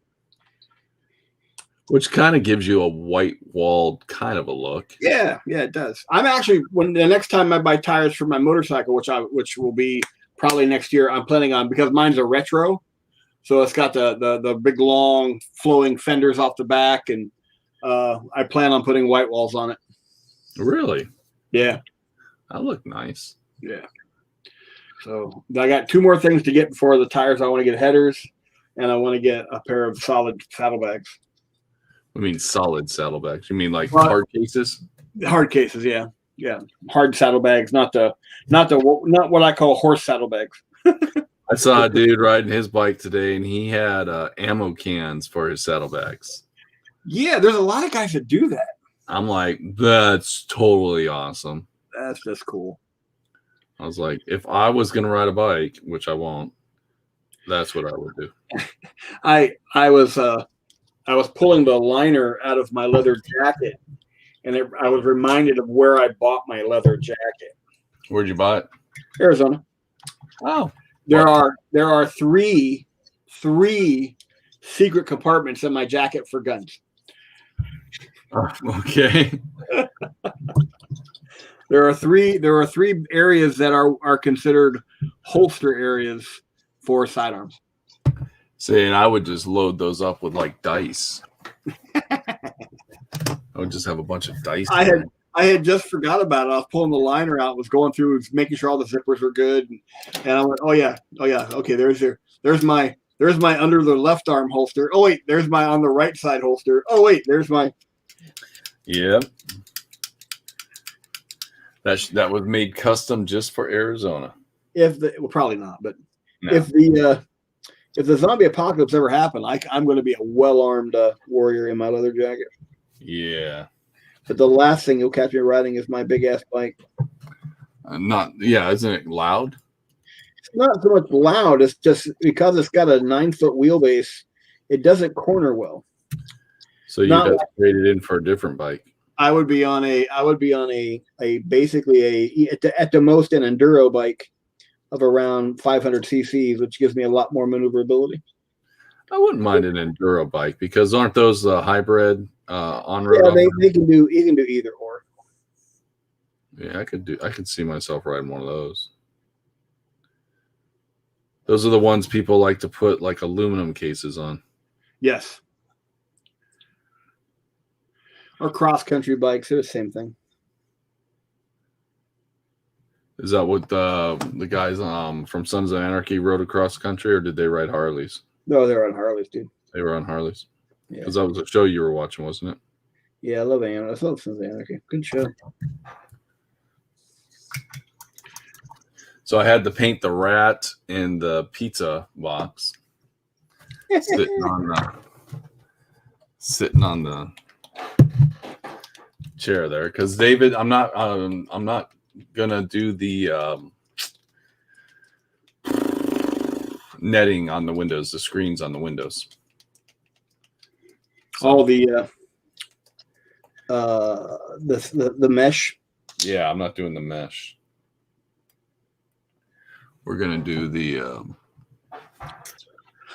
Which kind of gives you a white walled kind of a look. Yeah, it does. I'm actually, when the next time I buy tires for my motorcycle, which will be probably next year, I'm planning on, because mine's a retro. So it's got the big long flowing fenders off the back, and I plan on putting white walls on it. Really? Yeah. That look nice. Yeah. So I got 2 more things to get before the tires. I want to get headers, and I want to get a pair of solid saddlebags. I mean, solid saddlebags. You mean like hard cases? Hard cases, yeah. Hard saddlebags, not what I call horse saddlebags. I saw a dude riding his bike today, and he had ammo cans for his saddlebags. Yeah, there's a lot of guys that do that. I'm like, that's totally awesome. That's just cool. I was like, if I was going to ride a bike, which I won't, that's what I would do. I was pulling the liner out of my leather jacket, and I was reminded of where I bought my leather jacket. Where'd you buy it? Arizona. Oh, there are three secret compartments in my jacket for guns. Okay. There are three areas that are considered holster areas for sidearms. See, and I would just load those up with like dice. I would just have a bunch of dice. I had just forgot about it. I was pulling the liner out, was going through, was making sure all the zippers were good, and I went, oh yeah, okay. There's my under the left arm holster. Oh wait, there's my on the right side holster. Oh wait, there's my. Yep. That was made custom just for Arizona. Probably not, but no. If the zombie apocalypse ever happened, I'm going to be a well-armed warrior in my leather jacket. Yeah. But the last thing you'll catch me riding is my big ass bike. Isn't it loud? It's not so much loud. It's just because it's got a 9-foot wheelbase, it doesn't corner well. So you have traded in for a different bike. I would be on a basically at the most an enduro bike of around 500 cc's, which gives me a lot more maneuverability. I wouldn't mind an enduro bike because aren't those hybrid on road? Yeah, you can do either or. Yeah, I could see myself riding one of those. Those are the ones people like to put like aluminum cases on. Yes. Or cross-country bikes, they're the same thing. Is that what the guys from Sons of Anarchy rode across country, or did they ride Harleys? No, they're on Harleys, dude. They were on Harleys. Yeah. Because that was a show you were watching, wasn't it? Yeah, I love Anarchy. I love Sons of Anarchy. Good show. So I had to paint the rat in the pizza box, sitting on the chair there. Because David, I'm not gonna do the netting on the windows, the screens on the windows. All the mesh. Yeah, I'm not doing the mesh. We're gonna do the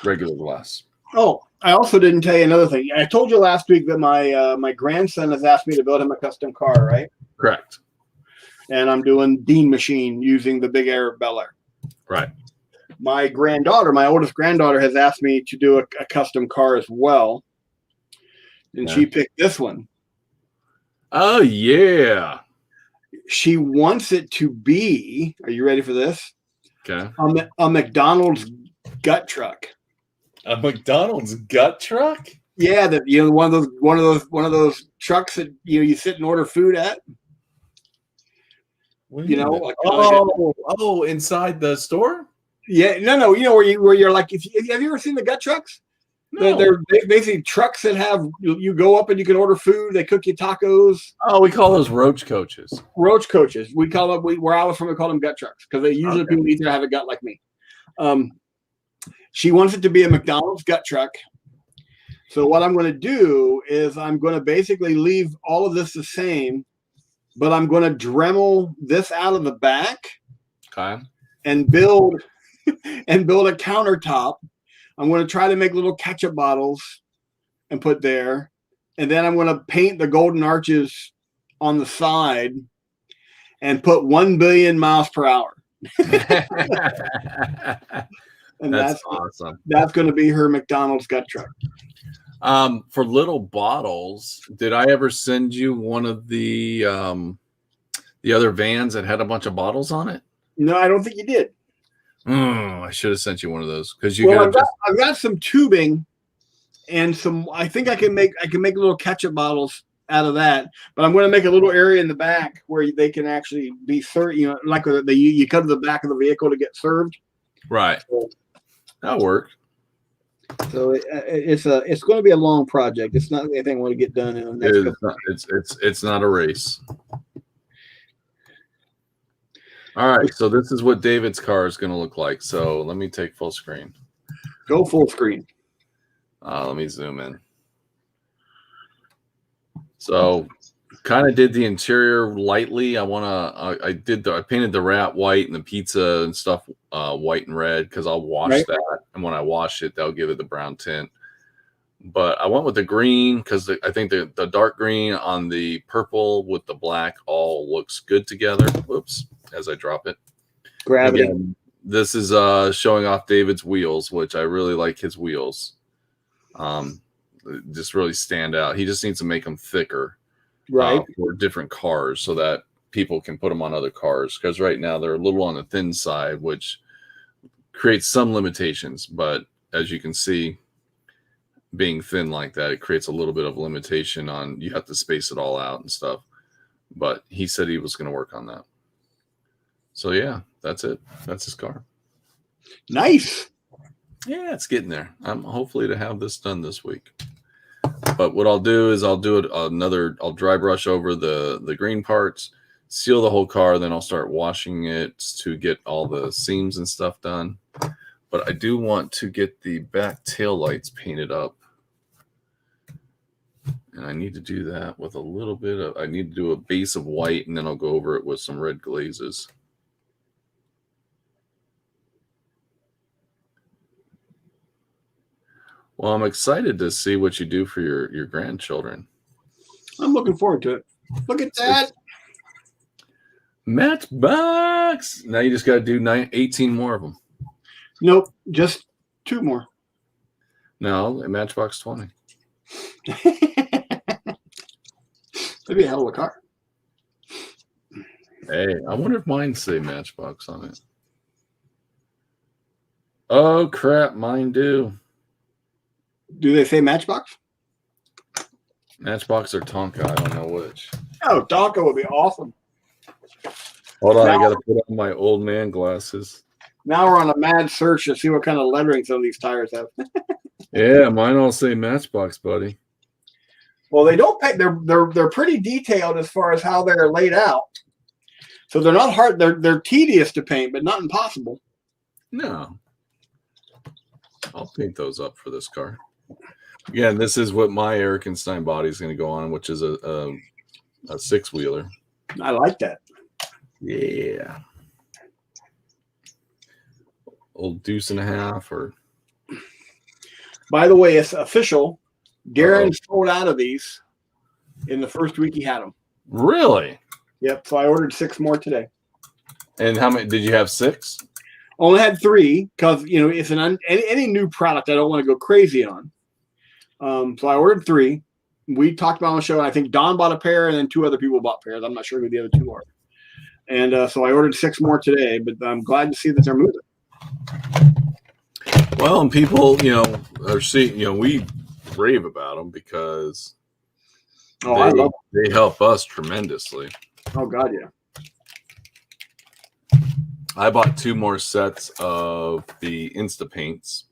regular glass. Oh, I also didn't tell you another thing. I told you last week that my grandson has asked me to build him a custom car, right? Correct. And I'm doing Dean machine using the Big Air Bel Air. Right. My oldest granddaughter, has asked me to do a custom car as well. And she picked this one. Oh, yeah. She wants it to be, are you ready for this? Okay. A McDonald's gut truck. A McDonald's gut truck? Yeah, one of those trucks that you sit and order food at. Inside the store? Yeah, no, where you're like, have you ever seen the gut trucks? No. They're basically trucks that have you go up and you can order food. They cook you tacos. Oh, we call those roach coaches. Roach coaches. We call them. Where I was from, we call them gut trucks because they usually people need to have a gut like me. She wants it to be a McDonald's gut truck. So what I'm going to do is I'm going to basically leave all of this the same, but I'm going to Dremel this out of the back. Okay. And build a countertop. I'm going to try to make little ketchup bottles and put there. And then I'm going to paint the golden arches on the side and put 1 billion miles per hour. And That's awesome. That's going to be her McDonald's gut truck. For little bottles, did I ever send you one of the other vans that had a bunch of bottles on it? No, I don't think you did. Oh, I should have sent you one of those because I've got some tubing and some. I think I can make little ketchup bottles out of that. But I'm going to make a little area in the back where they can actually be served. You know, like you come to the back of the vehicle to get served. Right. So, that'll work. So it's going to be a long project. It's not anything I want to get done in the next couple of days. It's not a race. All right, so this is what David's car is going to look like. So let me take full screen. Go full screen. Let me zoom in. So kind of did the interior lightly. I painted the rat white and the pizza and stuff white and red because I'll wash that. And when I wash it, they'll give it the brown tint. But I went with the green because I think the dark green on the purple with the black all looks good together. Whoops, as I drop it. Gravity. Again, this is showing off David's wheels, which I really like his wheels. Just really stand out. He just needs to make them thicker. Right. For different cars so that people can put them on other cars. Because right now they're a little on the thin side, which creates some limitations. But as you can see, being thin like that, it creates a little bit of limitation on you have to space it all out and stuff. But he said he was going to work on that. So yeah, that's it. That's his car. Nice. Yeah, it's getting there. I'm hopefully to have this done this week. But what I'll do is I'll dry brush over the green parts, seal the whole car, then I'll start washing it to get all the seams and stuff done. But I do want to get the back tail lights painted up. And I need to do that with a little bit of, I need to do a base of white, and then I'll go over it with some red glazes. Well, I'm excited to see what you do for your grandchildren. I'm looking forward to it. Look at that. Matchbox. Now you just got to do 18 more of them. Nope, just 2 more. No, a Matchbox 20. That'd be a hell of a car. Hey, I wonder if mine say Matchbox on it. Oh, crap, mine do. Do they say Matchbox? Matchbox or Tonka, I don't know which. Oh, Tonka would be awesome. Hold on, I got to put on my old man glasses. Now we're on a mad search to see what kind of lettering some of these tires have. Yeah, mine all say Matchbox, buddy. Well, they don't pay. They're pretty detailed as far as how they're laid out. So they're not hard. They're tedious to paint, but not impossible. No. I'll paint those up for this car. Again, this is what my Erikenstein body is going to go on, which is a 6-wheeler. I like that. Yeah. Old deuce and a half, or. By the way, it's official. Darren sold out of these in the first week he had them. Really? Yep. So I ordered 6 more today. And how many did you have? 6? Only had 3 because it's any new product I don't want to go crazy on. So I ordered 3. We talked about on the show, and I think Don bought a pair, and then 2 other people bought pairs. I'm not sure who the other 2 are. And so I ordered 6 more today, but I'm glad to see that they're moving. Well, and people, are seeing, we rave about them because they help us tremendously. Oh God, yeah. I bought 2 more sets of the Insta paints.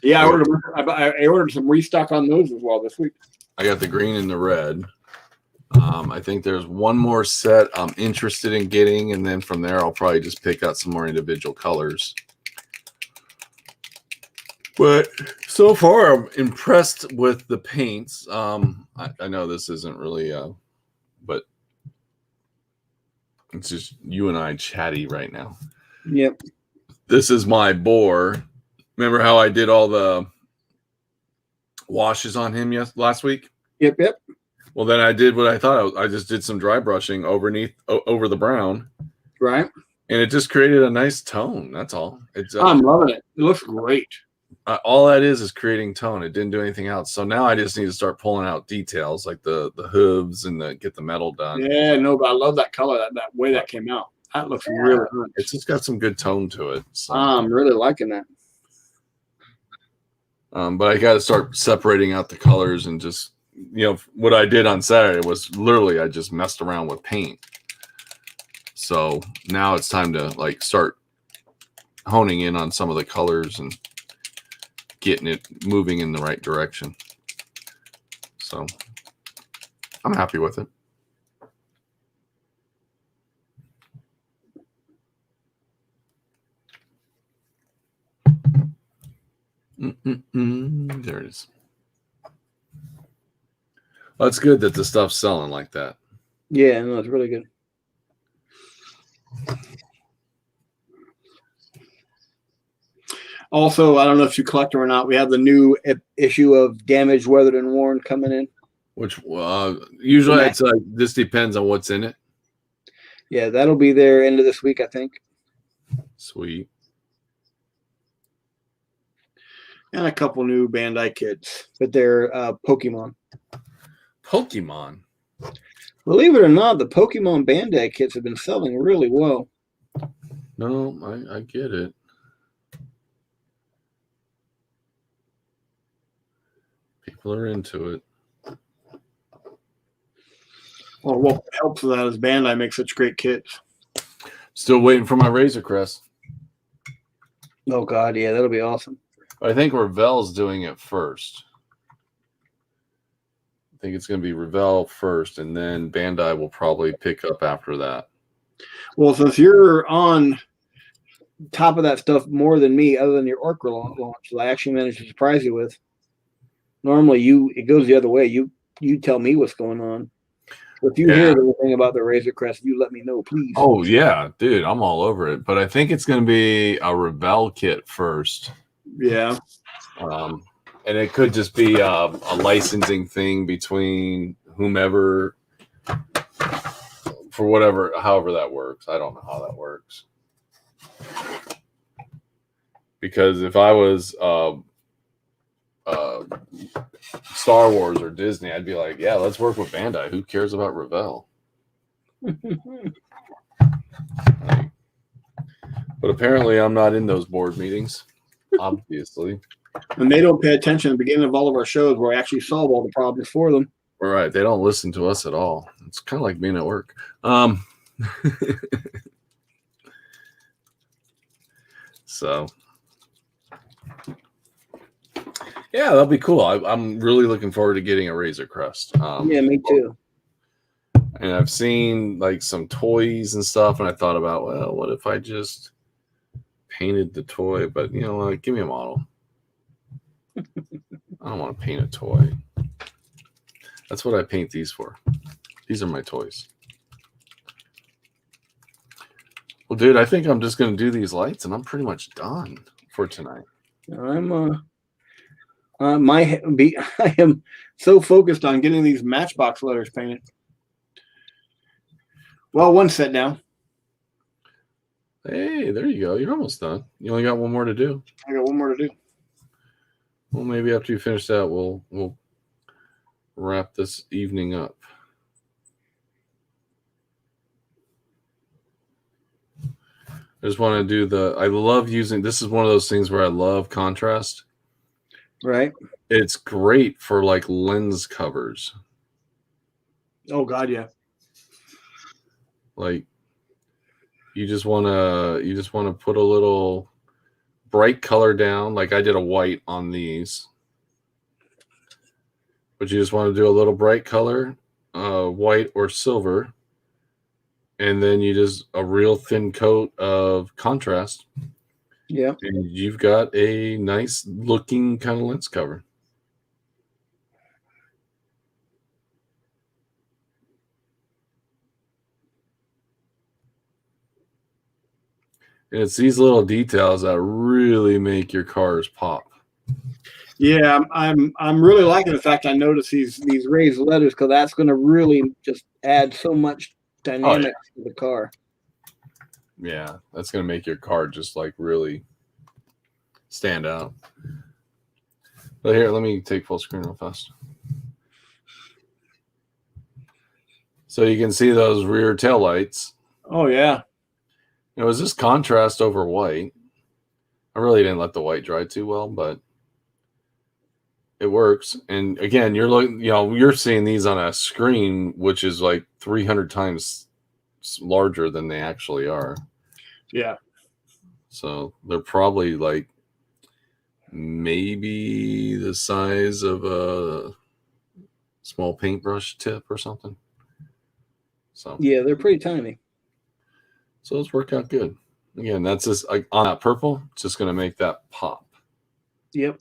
Yeah, I ordered some restock on those as well this week. I got the green and the red. I think there's 1 more set I'm interested in getting, and then from there I'll probably just pick out some more individual colors. But so far I'm impressed with the paints. I know this isn't really, but it's just you and I chatty right now. Yep. This is my bore. Remember how I did all the washes on him last week? Yep. Well, then I did what I thought. I just did some dry brushing over the brown. Right. And it just created a nice tone. That's all. It's I'm loving it. It looks great. all that is creating tone. It didn't do anything else. So now I just need to start pulling out details like the hooves and get the metal done. Yeah, no, but I love that color, that way that came out. That looks really nice. It's just got some good tone to it. So. I'm really liking that. But I got to start separating out the colors and just, what I did on Saturday was literally I just messed around with paint. So now it's time to like start honing in on some of the colors and getting it moving in the right direction. So I'm happy with it. There it is. Well, it's good that the stuff's selling like that. Yeah, no, it's really good. Also, I don't know if you collect them or not. We have the new issue of Damaged, Weathered, and Worn coming in. Which usually it's like this depends on what's in it. Yeah, that'll be there end of this week, I think. Sweet. And a couple new Bandai kits, but they're Pokemon. Pokemon? Believe it or not, the Pokemon Bandai kits have been selling really well. No, I get it. People are into it. Well, what helps with that is Bandai makes such great kits. Still waiting for my Razor Crest. Oh, God, yeah, that'll be awesome. I think Revell's doing it first. I think it's going to be Revell first, and then Bandai will probably pick up after that. Well, since you're on top of that stuff more than me, other than your Orca launch, I actually managed to surprise you with. Normally, it goes the other way. You tell me what's going on. If you hear anything about the Razor Crest, you let me know, please. Oh, yeah, dude, I'm all over it. But I think it's going to be a Revell kit first. Yeah. And it could just be a licensing thing between whomever for however that works. I don't know how that works. Because if I was Star Wars or Disney, I'd be like, yeah, let's work with Bandai. Who cares about Revell? But apparently I'm not in those board meetings, obviously. And they don't pay attention at the beginning of all of our shows where I actually solve all the problems for them. Right. They don't listen to us at all. It's kind of like being at work. So, yeah, that'll be cool. I'm really looking forward to getting a Razor Crest. Yeah, me too. And I've seen like some toys and stuff, and I thought about, well, what if I just painted the toy? But you know what? Give me a model. I don't want to paint a toy. That's what I paint these for. These are my toys. Well, dude, I think I'm just going to do these lights, and I'm pretty much done for tonight. I am so focused on getting these Matchbox letters painted. Well, one set down. Hey, there you go. You're almost done. You only got one more to do. I got one more to do. Well, maybe after you finish that, we'll wrap this evening up. I just want to do I love using, this is one of those things where I love contrast. Right. It's great for like lens covers. Oh God, yeah. Like you just want to put a little bright color down. Like I did a white on these. But you just want to do a little bright color, white or silver. And then you just a real thin coat of contrast. Yeah. And you've got a nice looking kind of lens cover. And it's these little details that really make your cars pop. Yeah, I'm really liking the fact I noticed these raised letters because that's going to really just add so much dynamic to the car. Yeah, that's gonna make your card just like really stand out. But here, let me take full screen real fast. So you can see those rear tail lights. Oh yeah. It was just contrast over white. I really didn't let the white dry too well, but it works. And again, you're looking, you're seeing these on a screen, which is like 300 times larger than they actually are. Yeah. So they're probably like maybe the size of a small paintbrush tip or something. So yeah, they're pretty tiny. So it's worked out good. Again, that's just like on that purple. It's just going to make that pop. Yep.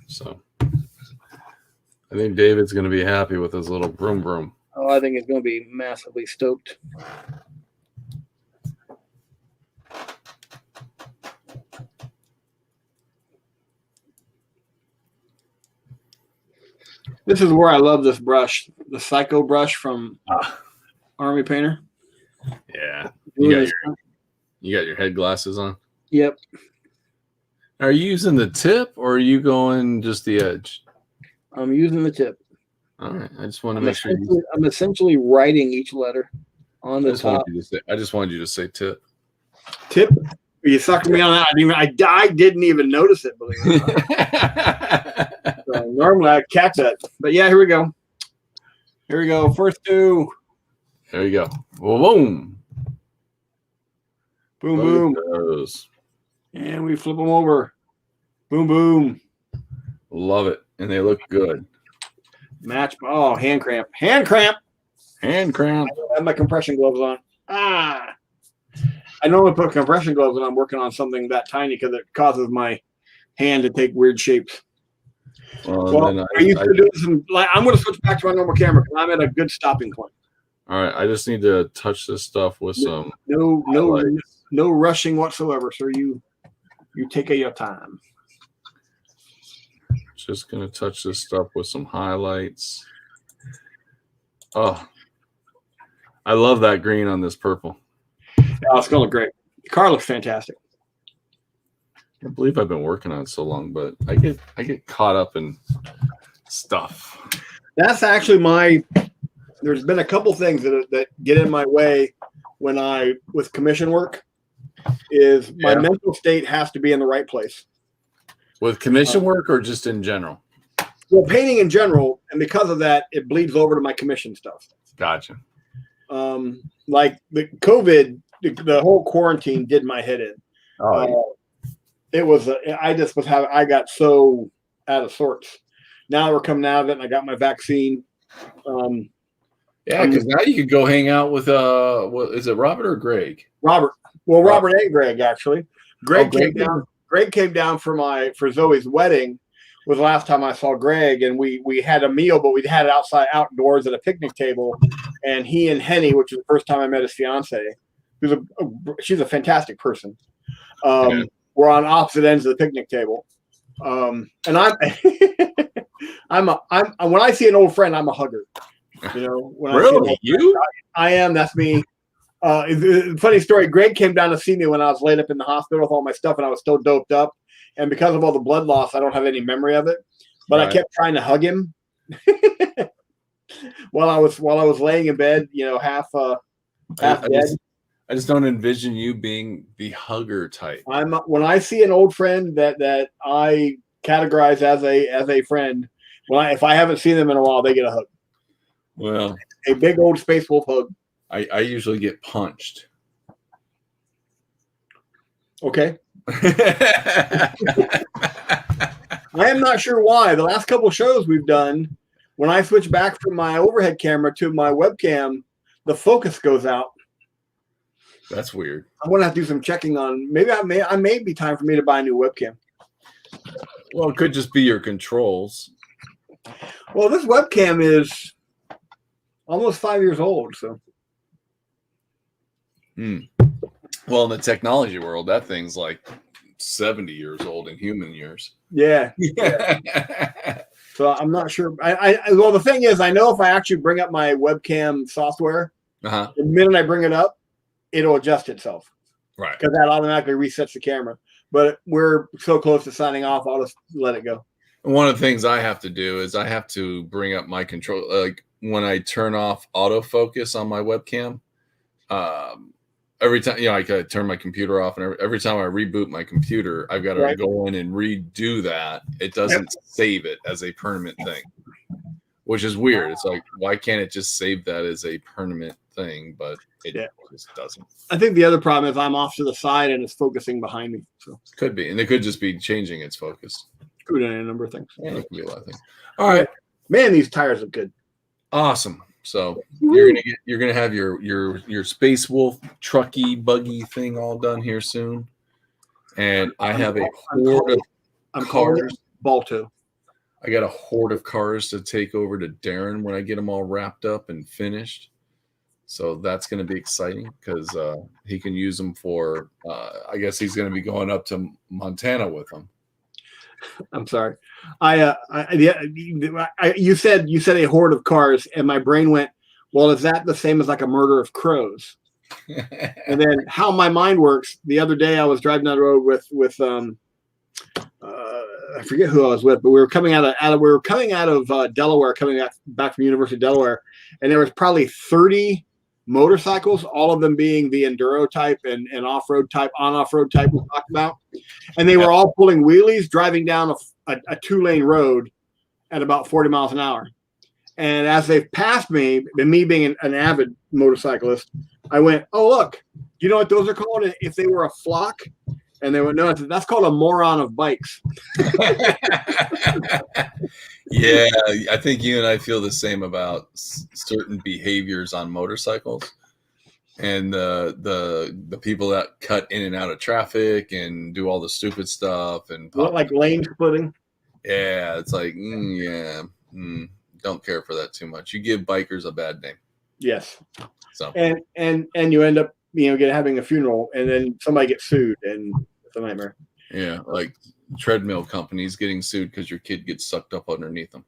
So I think David's going to be happy with his little broom broom. Oh, I think it's going to be massively stoked. This is where I love this brush, the Psycho brush from Army Painter. Yeah. You got your head glasses on? Yep. Are you using the tip or are you going just the edge? I'm using the tip. All right. I just want to make sure. I'm essentially writing each letter on the top. I just wanted you to say tip. Tip? You sucked me on that. I didn't even notice it, believe it or not. So normally I'd catch that. But yeah, here we go. Here we go. First two. There you go. Boom. Boom, boom. Those. And we flip them over. Boom, boom. Love it. And they look good. Match. Oh, hand cramp. Hand cramp. Hand cramp. I have my compression gloves on. I normally put compression gloves when I'm working on something that tiny because it causes my hand to take weird shapes. Well, are you doing some? I'm going to switch back to my normal camera because I'm at a good stopping point. All right, I just need to touch this stuff with some. No rushing whatsoever, sir. You take your time. Just gonna touch this stuff with some highlights. Oh, I love that green on this purple. Oh, it's gonna look great. The car looks fantastic. I can't believe I've been working on it so long, but I get caught up in stuff. That's actually there's been a couple things that get in my way with commission work. Is my mental state has to be in the right place. With commission work or just in general? Well, painting in general, and because of that, it bleeds over to my commission stuff. Gotcha. Like the COVID, the whole quarantine did my head in. It was I got so out of sorts. Now we're coming out of it, and I got my vaccine. Yeah, because now you could go hang out with is it Robert or Greg? Robert. Well, Robert and Greg actually. Greg came down for Zoe's wedding. Was the last time I saw Greg, and we had a meal, but we had it outdoors at a picnic table. And he and Henny, which was the first time I met his fiance, she's a fantastic person. We're on opposite ends of the picnic table, and I'm when I see an old friend, I'm a hugger. I am. That's me. Funny story. Greg came down to see me when I was laid up in the hospital with all my stuff, and I was still doped up. And because of all the blood loss, I don't have any memory of it. But I kept trying to hug him while I was laying in bed, half dead. I just don't envision you being the hugger type. When I see an old friend that I categorize as a friend, if I haven't seen them in a while, they get a hug. Well, a big old Space Wolf hug. I usually get punched. Okay. I am not sure why. The last couple of shows we've done, when I switch back from my overhead camera to my webcam, the focus goes out. That's weird. I want to have to do some checking on. Maybe I may be time for me to buy a new webcam. Well, it could just be your controls. Well, this webcam is almost 5 years old, so. Well, in the technology world, that thing's like 70 years old in human years. Yeah. So I'm not sure. Well, the thing is, I know if I actually bring up my webcam software, the minute I bring it up, it'll adjust itself. Right. because that automatically resets the camera. But we're so close to signing off, I'll just let it go. One of the things I have to do is I have to bring up my control. Like when I turn off autofocus on my webcam, every time, I could turn my computer off, and every time I reboot my computer, I've got to go in and redo that. It doesn't save it as a permanent thing, which is weird. It's like, why can't it just save that as a permanent thing? But it just doesn't. I think the other problem is I'm off to the side and it's focusing behind me. So could be, and it could just be changing its focus. Could be a number of things. Yeah, it could be a lot of things. All right, man, these tires look good. Awesome. So you're gonna have your Space Wolf trucky buggy thing all done here soon, and I have a horde of cars. Balto. I got a horde of cars to take over to Darren when I get them all wrapped up and finished. So that's going to be exciting because he can use them for. I guess he's going to be going up to Montana with them. I'm sorry. You said a horde of cars, and my brain went, well, is that the same as like a murder of crows? And then how my mind works. The other day, I was driving down the road with I forget who I was with, but we were coming out of Delaware, coming back from University of Delaware, and there was probably 30 motorcycles, all of them being the enduro type and off-road type, on-off-road type we talked about. And they were all pulling wheelies, driving down a 2-lane road at about 40 miles an hour. And as they passed me, and me being an avid motorcyclist, I went, oh, look, you know what those are called if they were a flock? And they went, no, that's called a moron of bikes. Yeah, I think you and I feel the same about certain behaviors on motorcycles, and the people that cut in and out of traffic and do all the stupid stuff and like lane splitting. Yeah, it's like don't care for that too much. You give bikers a bad name. Yes. So and you end up having a funeral, and then somebody gets sued, and it's a nightmare. Yeah, like treadmill companies getting sued because your kid gets sucked up underneath them.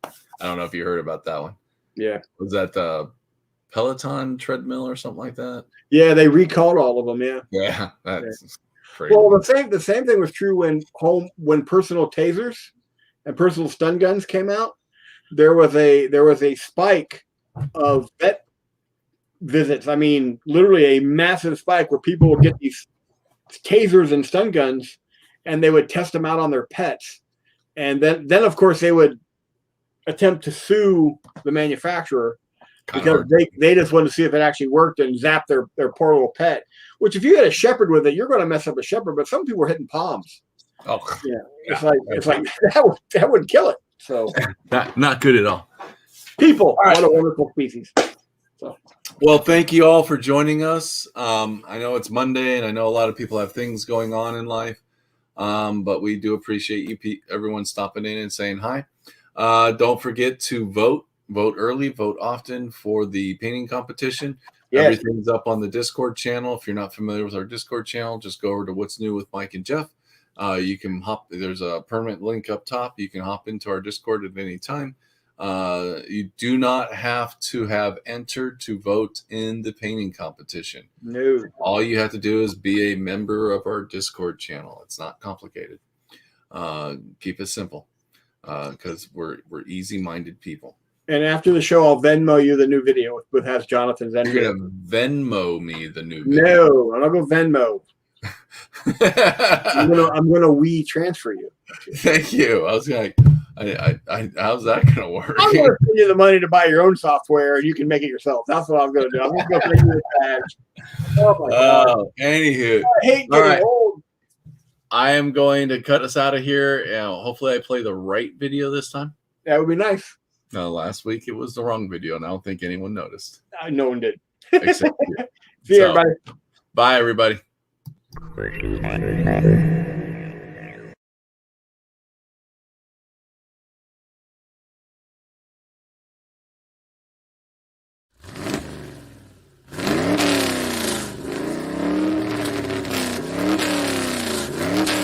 I don't know if you heard about that one. Yeah. Was that the Peloton treadmill or something like that? Yeah, they recalled all of them. Yeah. Yeah, that's crazy. Well, the same thing was true when personal tasers and personal stun guns came out. There was a spike of vet visits. I mean, literally a massive spike where people would get these tasers and stun guns, and they would test them out on their pets, and then of course they would attempt to sue the manufacturer because they just wanted to see if it actually worked and zap their poor little pet. Which, if you had a shepherd with it, you're going to mess up a shepherd. But some people were hitting palms. Oh, yeah, it's like that would kill it. So not good at all. People, what a wonderful species. So. Well, thank you all for joining us. I know it's Monday, and I know a lot of people have things going on in life, but we do appreciate everyone stopping in and saying hi. Don't forget to vote early, vote often for the painting competition. Yes. Everything's up on the Discord channel. If you're not familiar with our Discord channel, just go over to What's New with Mike and Jeff. You can there's a permanent link up top. You can hop into our Discord at any time. You do not have to have entered to vote in the painting competition. No. All you have to do is be a member of our Discord channel. It's not complicated. Keep it simple, because we're easy-minded people. And after the show, I'll Venmo you the new video with has Jonathan's entry. You're gonna Venmo me the new video. No, I'm not gonna Venmo. I'm gonna we transfer you. Thank you. I was like, how's that gonna work? I'm gonna send you the money to buy your own software, and you can make it yourself. That's what I'm gonna do. I'm just gonna send you the badge. Oh my God. Anywho, I hate getting old. I am going to cut us out of here. Hopefully, I play the right video this time. That would be nice. No, last week it was the wrong video, and I don't think anyone noticed. No one did. Except you. See you, everybody. Bye, everybody.